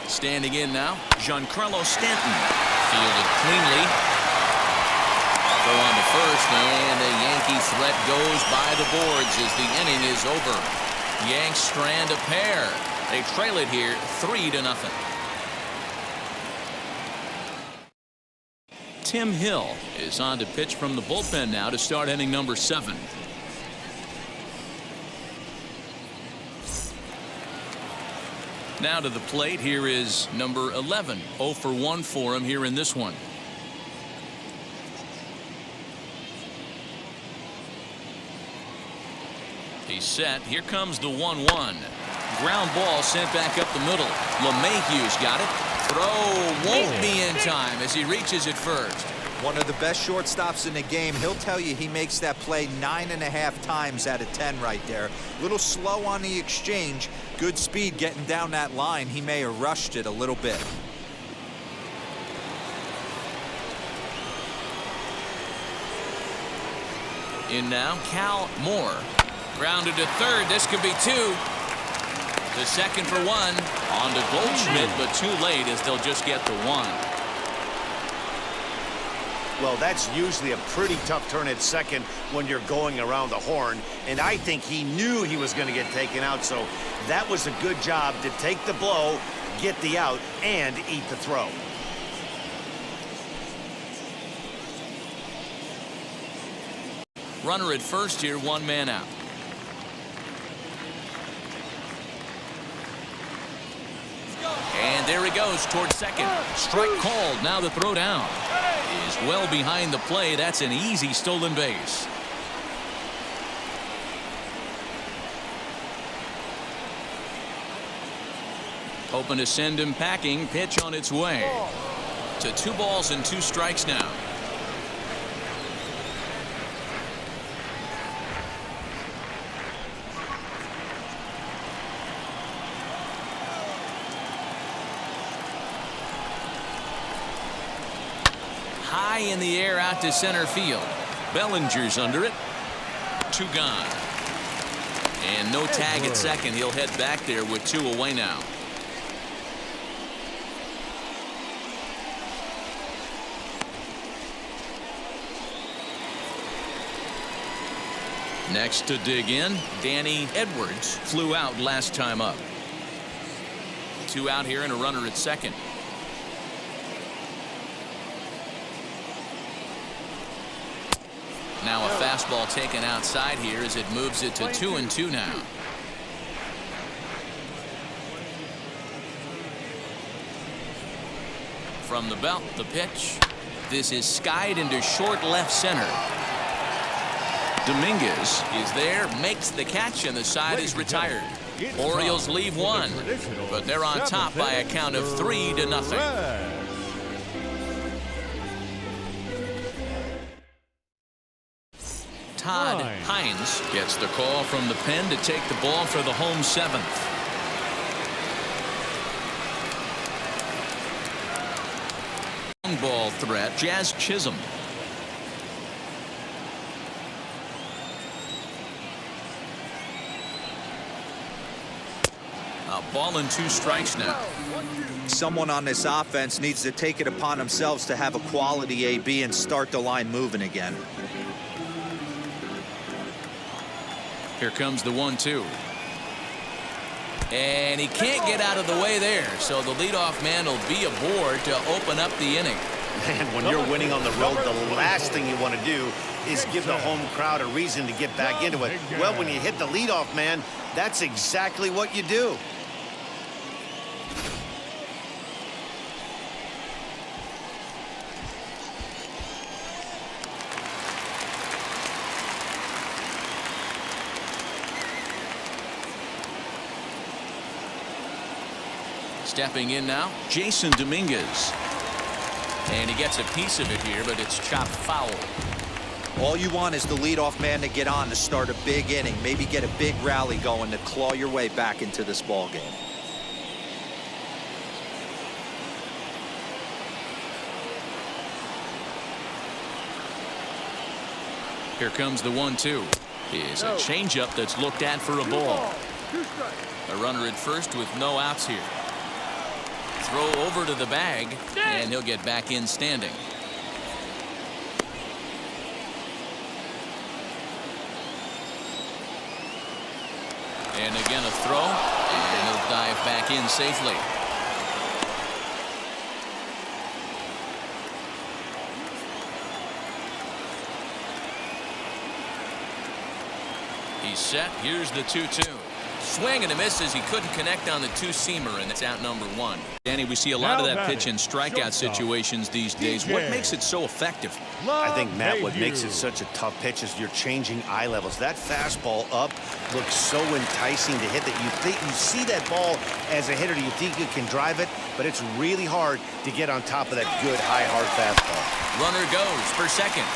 Speaker 2: Standing in now, Giancarlo Stanton. Fielded cleanly. Throw on to first, and the Yankee threat goes by the boards as the inning is over. Yanks strand a pair. They trail it here 3-0. Tim Hill is on to pitch from the bullpen now to start inning number 7. Now to the plate. Here is number 11. 0 for 1 for him here in this one. He's set. Here comes the 1-1. Ground ball sent back up the middle. LeMahieu's got it. Throw won't be in time as he reaches it first.
Speaker 3: One of the best shortstops in the game. He'll tell you he makes that play 9.5 times out of 10 right there. A little slow on the exchange. Good speed getting down that line. He may have rushed it a little bit.
Speaker 2: In now, Cal Moore. Grounded to third. This could be 2. The second for 1. On to Goldschmidt, but too late as they'll just get the 1.
Speaker 4: Well, that's usually a pretty tough turn at second when you're going around the horn. And I think he knew he was going to get taken out. So that was a good job to take the blow, get the out, and eat the throw.
Speaker 2: Runner at first here, 1 man out. And there he goes towards second. Strike called. Now the throw down is well behind the play. That's an easy stolen base. Hoping to send him packing. Pitch on its way. To 2 balls and 2 strikes now. High in the air out to center field. Bellinger's under it. 2 gone. And no tag at second. He'll head back there with 2 away now. Next to dig in, Danny Edwards flew out last time up. 2 out here and a runner at second. Now a fastball taken outside here as it moves it to 2-2 now. From the belt, the pitch. This is skied into short left center. Dominguez is there, makes the catch, and the side is retired. Orioles leave 1, but they're on top by a count of 3-0. Todd Hines gets the call from the pen to take the ball for the home 7th. Long ball threat, Jazz Chisholm. A ball and 2 strikes now.
Speaker 3: Someone on this offense needs to take it upon themselves to have a quality AB and start the line moving again.
Speaker 2: Here comes the 1-2. And he can't get out of the way there, so the leadoff man will be aboard to open up the inning.
Speaker 4: And when you're winning on the road, the last thing you want to do is give the home crowd a reason to get back into it. Well, when you hit the leadoff man, that's exactly what you do.
Speaker 2: Stepping in now, Jason Dominguez. And he gets a piece of it here, but it's chopped foul.
Speaker 3: All you want is the leadoff man to get on to start a big inning, maybe get a big rally going to claw your way back into this ball game.
Speaker 2: Here comes the 1-2. Is a changeup that's looked at for a ball. A runner at first with no outs here. Throw over to the bag, and he'll get back in standing. And again a throw, and he'll dive back in safely. He's set. Here's the 2-2. Swing and a miss as he couldn't connect on the two-seamer, and it's out number 1. Danny, we see a lot of that pitch in strikeout situations these days. What makes it so effective?
Speaker 4: I think, Matt, what makes it such a tough pitch is you're changing eye levels. That fastball up looks so enticing to hit that you see that ball as a hitter, you think you can drive it, but it's really hard to get on top of that good, high, hard fastball.
Speaker 2: Runner goes for second.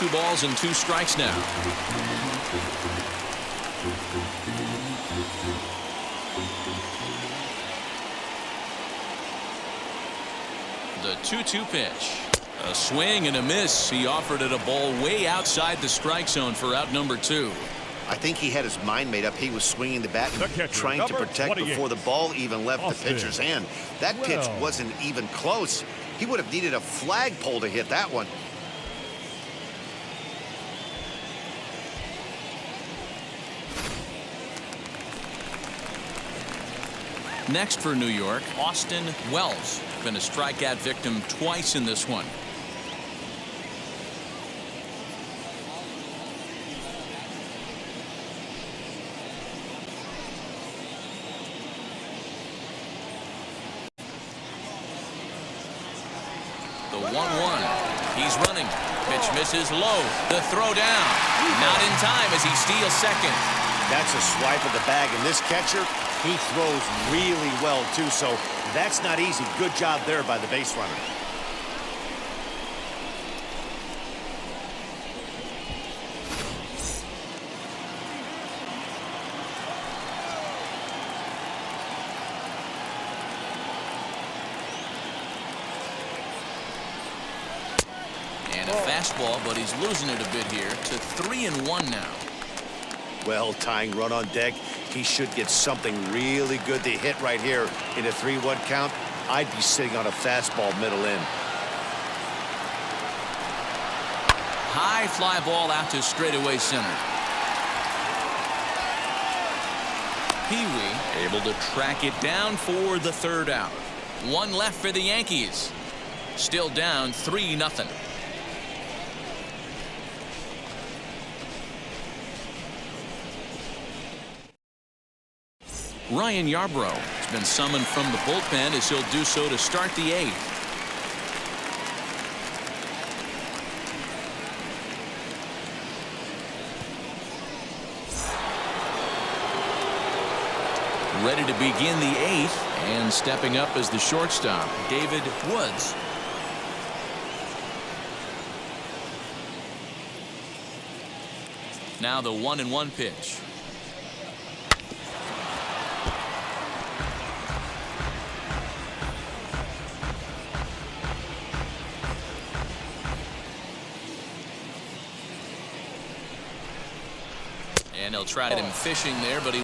Speaker 2: 2 balls and 2 strikes now. The 2-2 pitch. A swing and a miss. He offered it a ball way outside the strike zone for out number 2.
Speaker 4: I think he had his mind made up. He was swinging the bat and trying to protect before the ball even left the pitcher's hand. That pitch wasn't even close. He would have needed a flagpole to hit that one.
Speaker 2: Next for New York, Austin Wells. Been a strikeout victim twice in this one. The 1-1. He's running. Pitch misses low. The throw down. Not in time as he steals second.
Speaker 4: That's a swipe of the bag, and this catcher, he throws really well, too, so that's not easy. Good job there by the base runner.
Speaker 2: And a fastball, but he's losing it a bit here to 3-1 now.
Speaker 4: Well, tying run on deck. He should get something really good to hit right here in a 3-1 count. I'd be sitting on a fastball middle in.
Speaker 2: High fly ball out to straightaway center. Pee-wee able to track it down for the 3rd out. 1 left for the Yankees. Still down 3-0. Ryan Yarbrough has been summoned from the bullpen as he'll do so to start the 8th. Ready to begin the 8th, and stepping up as the shortstop, David Woods. Now the 1-1 pitch. And he'll try to get him fishing there, but he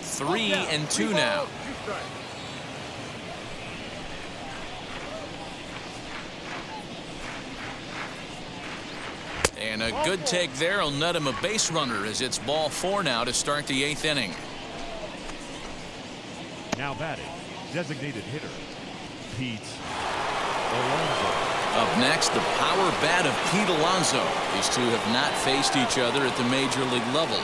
Speaker 2: 3-2 now. And a good take there will net him a base runner as it's ball 4 now to start the 8th inning.
Speaker 5: Now batting, designated hitter, Pete Alonso.
Speaker 2: Up next, the power bat of Pete Alonso. These two have not faced each other at the major league level.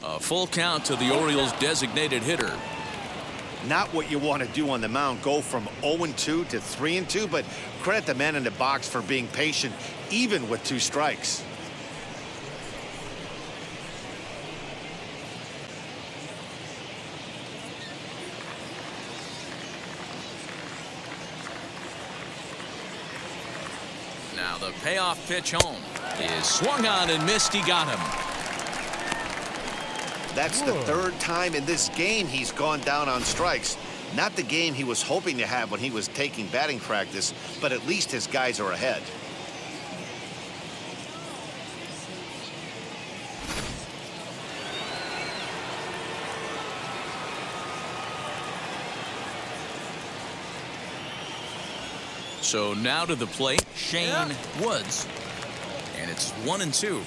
Speaker 2: A full count to the Orioles designated hitter.
Speaker 4: Not what you want to do on the mound, go from 0-2 to 3-2, but credit the man in the box for being patient, even with 2 strikes.
Speaker 2: Now the payoff pitch home is swung on and missed. He got him.
Speaker 4: That's the 3rd time in this game he's gone down on strikes. Not the game he was hoping to have when he was taking batting practice, but at least his guys are ahead.
Speaker 2: So now to the plate, Shane Woods. And it's 1-2.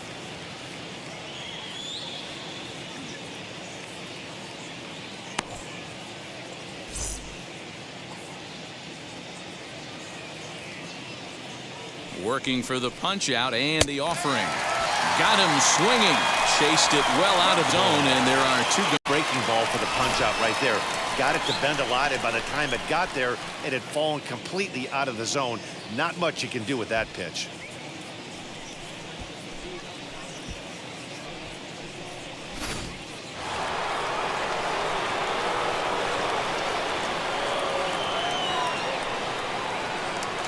Speaker 2: Working for the punch out and the offering. Got him swinging. Chased it well out of zone, and there are 2
Speaker 4: breaking ball for the punch out right there. Got it to bend a lot, and by the time it got there, it had fallen completely out of the zone. Not much you can do with that pitch.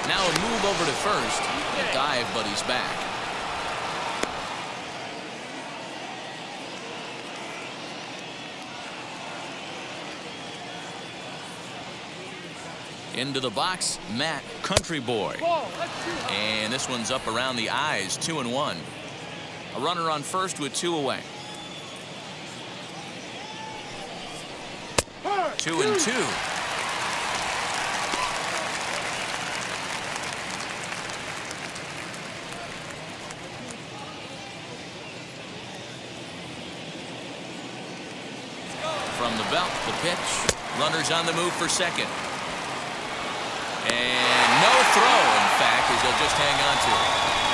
Speaker 2: Now a move over to first. A dive, but he's back. Into the box, Matt Country Boy. And this one's up around the eyes, 2-1. A runner on first with 2 away. 2-2. From the belt, the pitch. Runners on the move for second. And no throw, in fact, as he'll just hang on to it.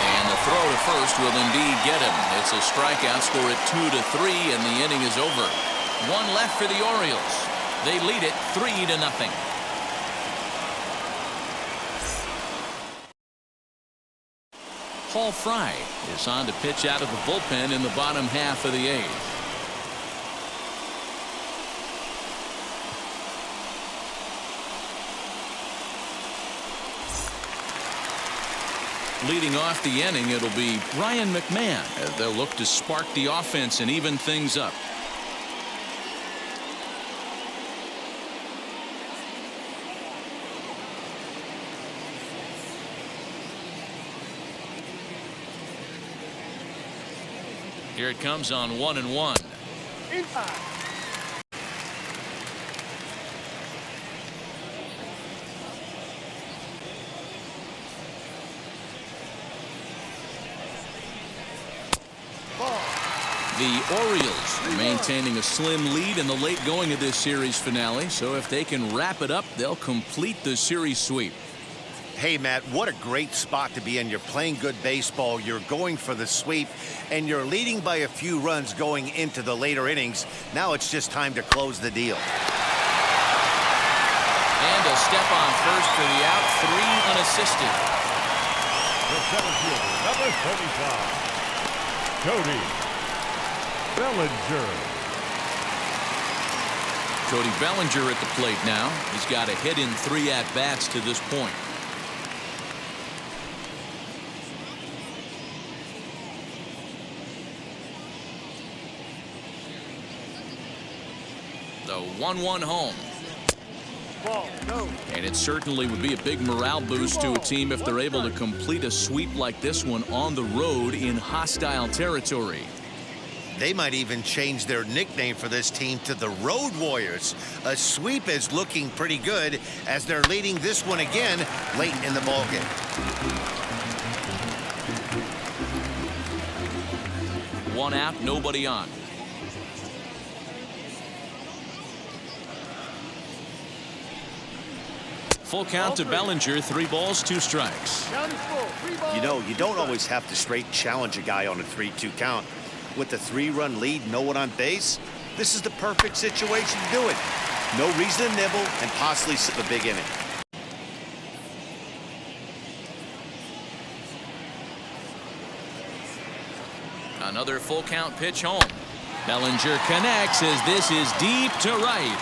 Speaker 2: And the throw to first will indeed get him. It's a strikeout, score at 2-3, and the inning is over. 1 left for the Orioles. They lead it 3-0. Paul Fry is on to pitch out of the bullpen in the bottom half of the 8th. Leading off the inning, it'll be Brian McMahon as they'll look to spark the offense and even things up. Here it comes on 1-1.
Speaker 8: Inside.
Speaker 2: The Orioles are maintaining a slim lead in the late going of this series finale, so if they can wrap it up, they'll complete the series sweep.
Speaker 4: Hey, Matt, what a great spot to be in. You're playing good baseball, you're going for the sweep, and you're leading by a few runs going into the later innings. Now it's just time to close the deal.
Speaker 2: And a step on first for the out, 3 unassisted.
Speaker 5: The center fielder, number 35, Cody Bellinger.
Speaker 2: Cody Bellinger at the plate now. He's got a hit in 3 at-bats to this point. The 1-1 home.
Speaker 8: Ball, no.
Speaker 2: And it certainly would be a big morale boost to a team if they're able to complete a sweep like this one on the road in hostile territory.
Speaker 4: They might even change their nickname for this team to the Road Warriors. A sweep is looking pretty good as they're leading this one again late in the ballgame.
Speaker 2: One out, nobody on. Full count to Bellinger, 3 balls, 2 strikes.
Speaker 8: Down is full. 3 balls.
Speaker 4: You know, you don't always have to straight challenge a guy on a 3-2 count. With the 3-run lead, no one on base, this is the perfect situation to do it. No reason to nibble and possibly slip a big inning.
Speaker 2: Another full count pitch home. Bellinger connects as this is deep to right.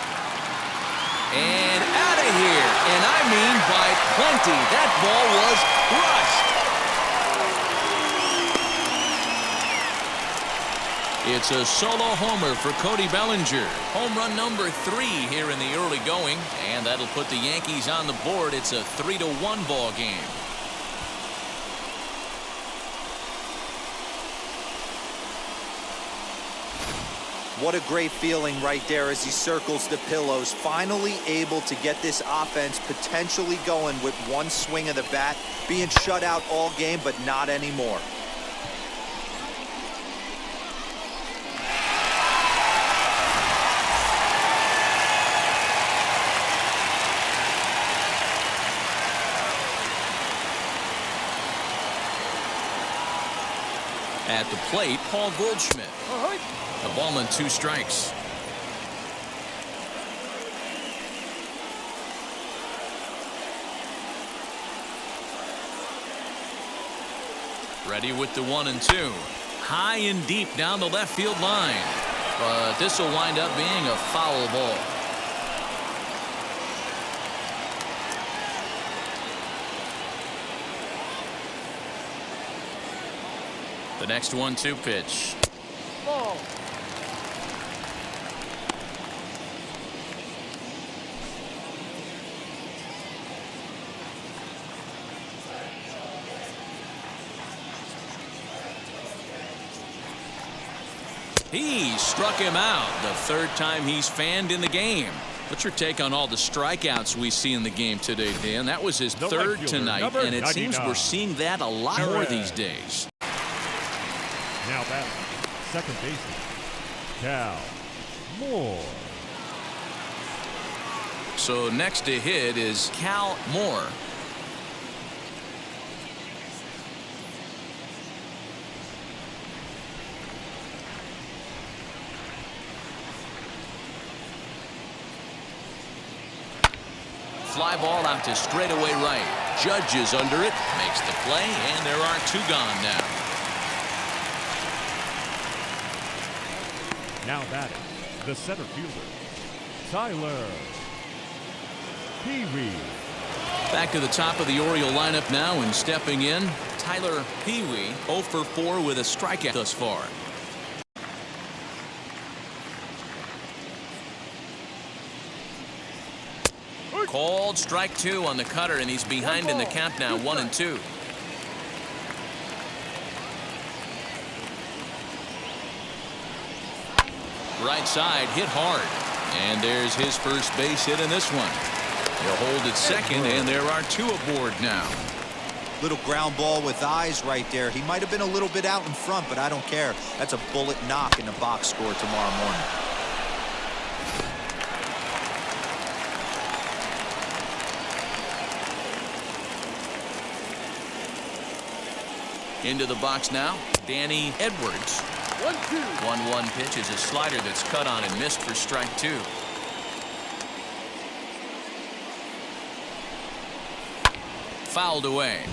Speaker 2: And out of here. And I mean by plenty. That ball was crushed. It's a solo homer for Cody Bellinger. Home run number 3 here in the early going. And that'll put the Yankees on the board. It's a 3-1 ball game.
Speaker 3: What a great feeling right there as he circles the pillows. Finally able to get this offense potentially going with one swing of the bat. Being shut out all game, but not anymore.
Speaker 2: At the plate, Paul Goldschmidt. A ball and 2 strikes. Ready with the 1-2. High and deep down the left field line. But this will wind up being a foul ball. The next 1-2 pitch.
Speaker 8: Ball.
Speaker 2: He struck him out the 3rd time he's fanned in the game. What's your take on all the strikeouts we see in the game today, Dan? That was his
Speaker 5: The
Speaker 2: 3rd
Speaker 5: right fielder,
Speaker 2: tonight,
Speaker 5: number
Speaker 2: and it seems
Speaker 5: 99.
Speaker 2: we're seeing that a lot more these days.
Speaker 5: Now batting, second baseman, Cal Moore.
Speaker 2: So next to hit is Cal Moore. Fly ball out to straightaway right. Judge is under it, makes the play, and there are 2 gone now.
Speaker 5: Now batting, the center fielder, Tyler Pee-wee.
Speaker 2: Back to the top of the Oriole lineup now, and stepping in, Tyler Pee-wee, 0 for 4 with a strikeout thus far. Called strike 2 on the cutter, and he's behind in the count now, 1-2. Right side hit hard, and there's his first base hit in this one. He'll hold at second, and there are 2 aboard now.
Speaker 3: Little ground ball with eyes right there. He might have been a little bit out in front, but I don't care. That's a bullet knock in the box score tomorrow morning.
Speaker 2: Into the box now, Danny Edwards. 1-1 pitch is a slider that's cut on and missed for strike 2. Fouled away.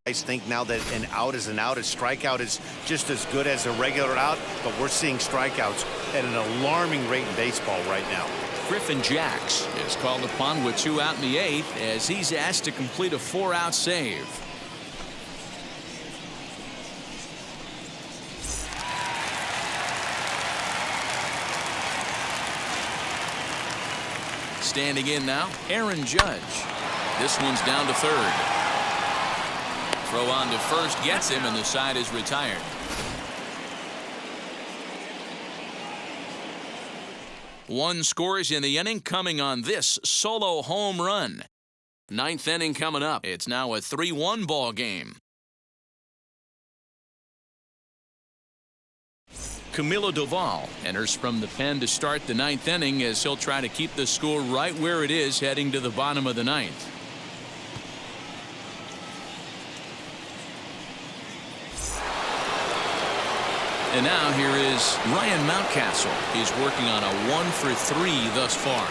Speaker 4: I think now that an out is an out, a strikeout is just as good as a regular out, but we're seeing strikeouts at an alarming rate in baseball right now.
Speaker 2: Griffin Jacks is called upon with 2 out in the 8th as he's asked to complete a 4-out save. Standing in now, Aaron Judge. This one's down to 3rd. Throw on to first gets him, and the side is retired. One scores in the inning coming on this solo home run. 9th inning coming up. It's now a 3-1 ball game. Camilo Doval enters from the pen to start the 9th inning as he'll try to keep the score right where it is heading to the bottom of the 9th. And now here is Ryan Mountcastle. He's working on a 1-for-3 thus far.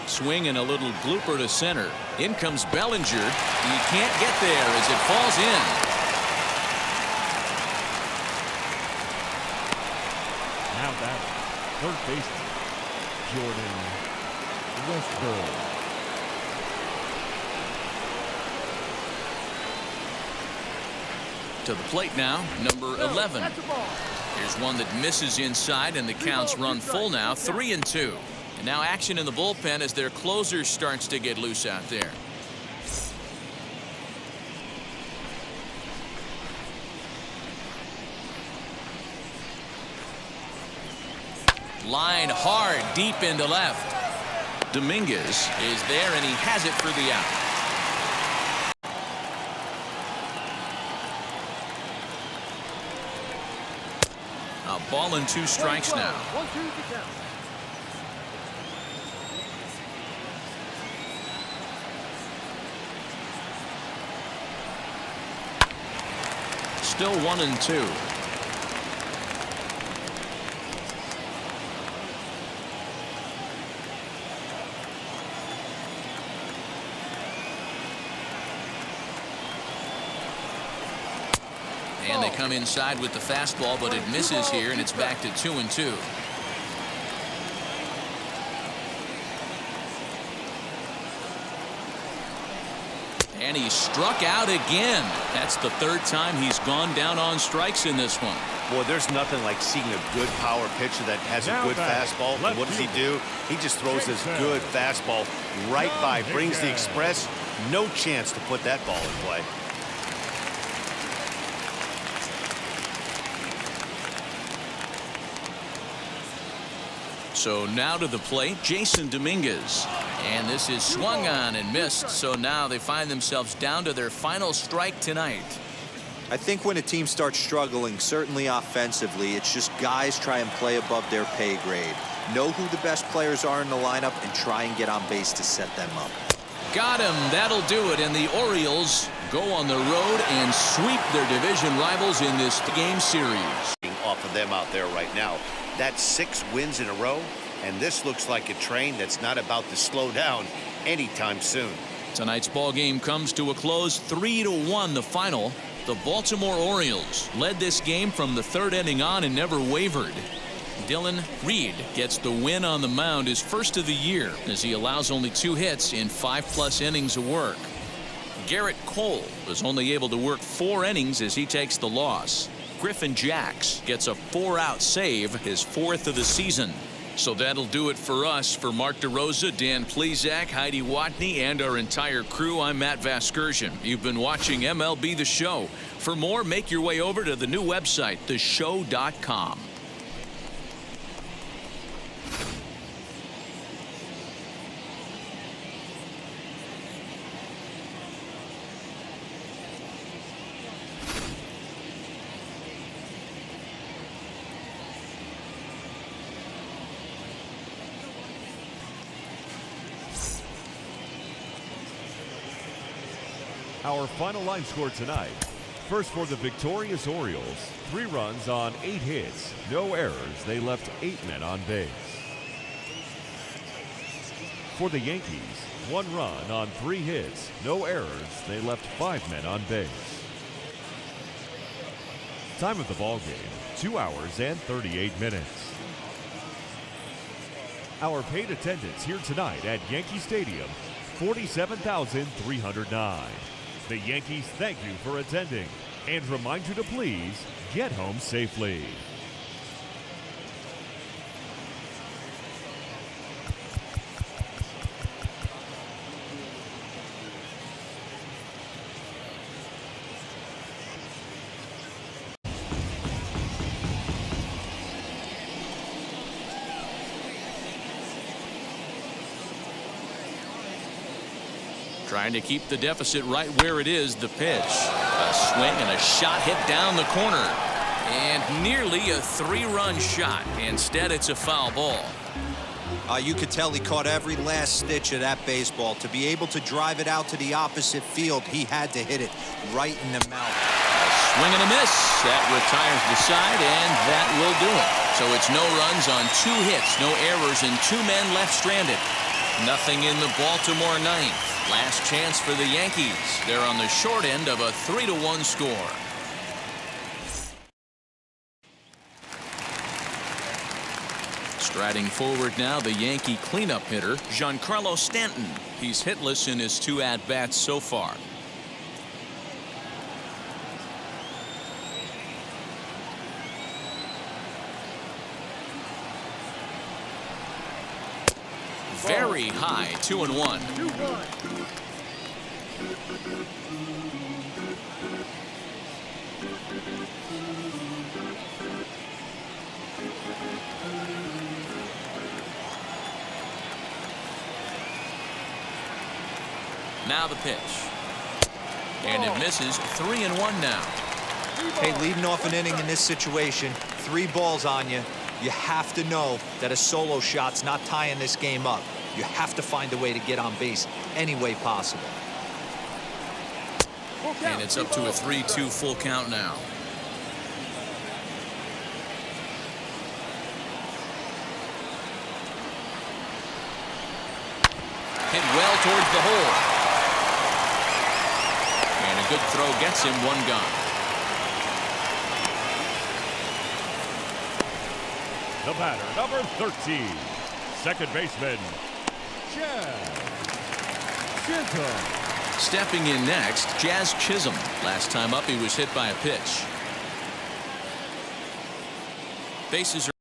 Speaker 2: Swing and a little blooper to center. In comes Bellinger. He can't get there as it falls in.
Speaker 5: Now that third baseman, Jordan Westburg.
Speaker 2: To the plate now, number 11. Here's one that misses inside, and the counts run full now, 3-2. And now action in the bullpen as their closer starts to get loose out there. Line hard deep into left. Dominguez is there, and he has it for the out. A ball and 2 strikes now.
Speaker 8: 1-2 to count.
Speaker 2: Still 1-2. And they come inside with the fastball, but it misses here, and it's back to 2-2. And he struck out again. That's the 3rd time he's gone down on strikes in this one.
Speaker 4: Boy, there's nothing like seeing a good power pitcher that has a good fastball. And what does he do? He just throws this good fastball right by, brings the express. No chance to put that ball in play.
Speaker 2: So now to the plate, Jason Dominguez. And this is swung on and missed. So now they find themselves down to their final strike tonight.
Speaker 3: I think when a team starts struggling, certainly offensively, it's just guys try and play above their pay grade. Know who the best players are in the lineup and try and get on base to set them up.
Speaker 2: Got him. That'll do it. And the Orioles go on the road and sweep their division rivals in this game series.
Speaker 4: Off of them out there right now. That's 6 wins in a row, and this looks like a train that's not about to slow down anytime soon.
Speaker 2: Tonight's ball game comes to a close, 3-1 the final. The Baltimore Orioles led this game from the 3rd inning on and never wavered. Dylan Reed gets the win on the mound, his first of the year, as he allows only 2 hits in 5+ innings of work. Garrett Cole was only able to work 4 innings as he takes the loss. Griffin Jacks gets a 4-out save, his 4th of the season. So that'll do it for us. For Mark DeRosa, Dan Plesac, Heidi Watney, and our entire crew, I'm Matt Vasgersian. You've been watching MLB The Show. For more, make your way over to the new website, theshow.com.
Speaker 5: Our final line score tonight. First for the victorious Orioles, 3 runs on 8 hits, no errors. They left 8 men on base. For the Yankees, 1 run on 3 hits, no errors. They left 5 men on base. Time of the ball game, 2 hours and 38 minutes. Our paid attendance here tonight at Yankee Stadium, 47,309. The Yankees thank you for attending and remind you to please get home safely.
Speaker 2: Trying to keep the deficit right where it is. The pitch. A swing and a shot hit down the corner. And nearly a 3-run shot. Instead, it's a foul ball.
Speaker 3: You could tell he caught every last stitch of that baseball. To be able to drive it out to the opposite field, he had to hit it right in the mouth.
Speaker 2: Swing and a miss. That retires the side, and that will do it. So it's no runs on 2 hits, no errors, and 2 men left stranded. Nothing in the Baltimore ninth. Last chance for the Yankees. They're on the short end of a 3-1 score. Striding forward now, the Yankee cleanup hitter, Giancarlo Stanton. He's hitless in his 2 at-bats so far. Very high, 2-1.
Speaker 8: 2-1.
Speaker 2: Now the pitch. And it misses. 3-1 now.
Speaker 3: Hey, leading off an inning in this situation, 3 balls on you. You have to know that a solo shot's not tying this game up. You have to find a way to get on base any way possible.
Speaker 2: And it's up to a 3-2 full count now. Hit well towards the hole. And a good throw gets him 1 gone.
Speaker 5: The batter, number 13, second baseman, Jazz Chisholm.
Speaker 2: Stepping in next, Jazz Chisholm. Last time up, he was hit by a pitch. Bases are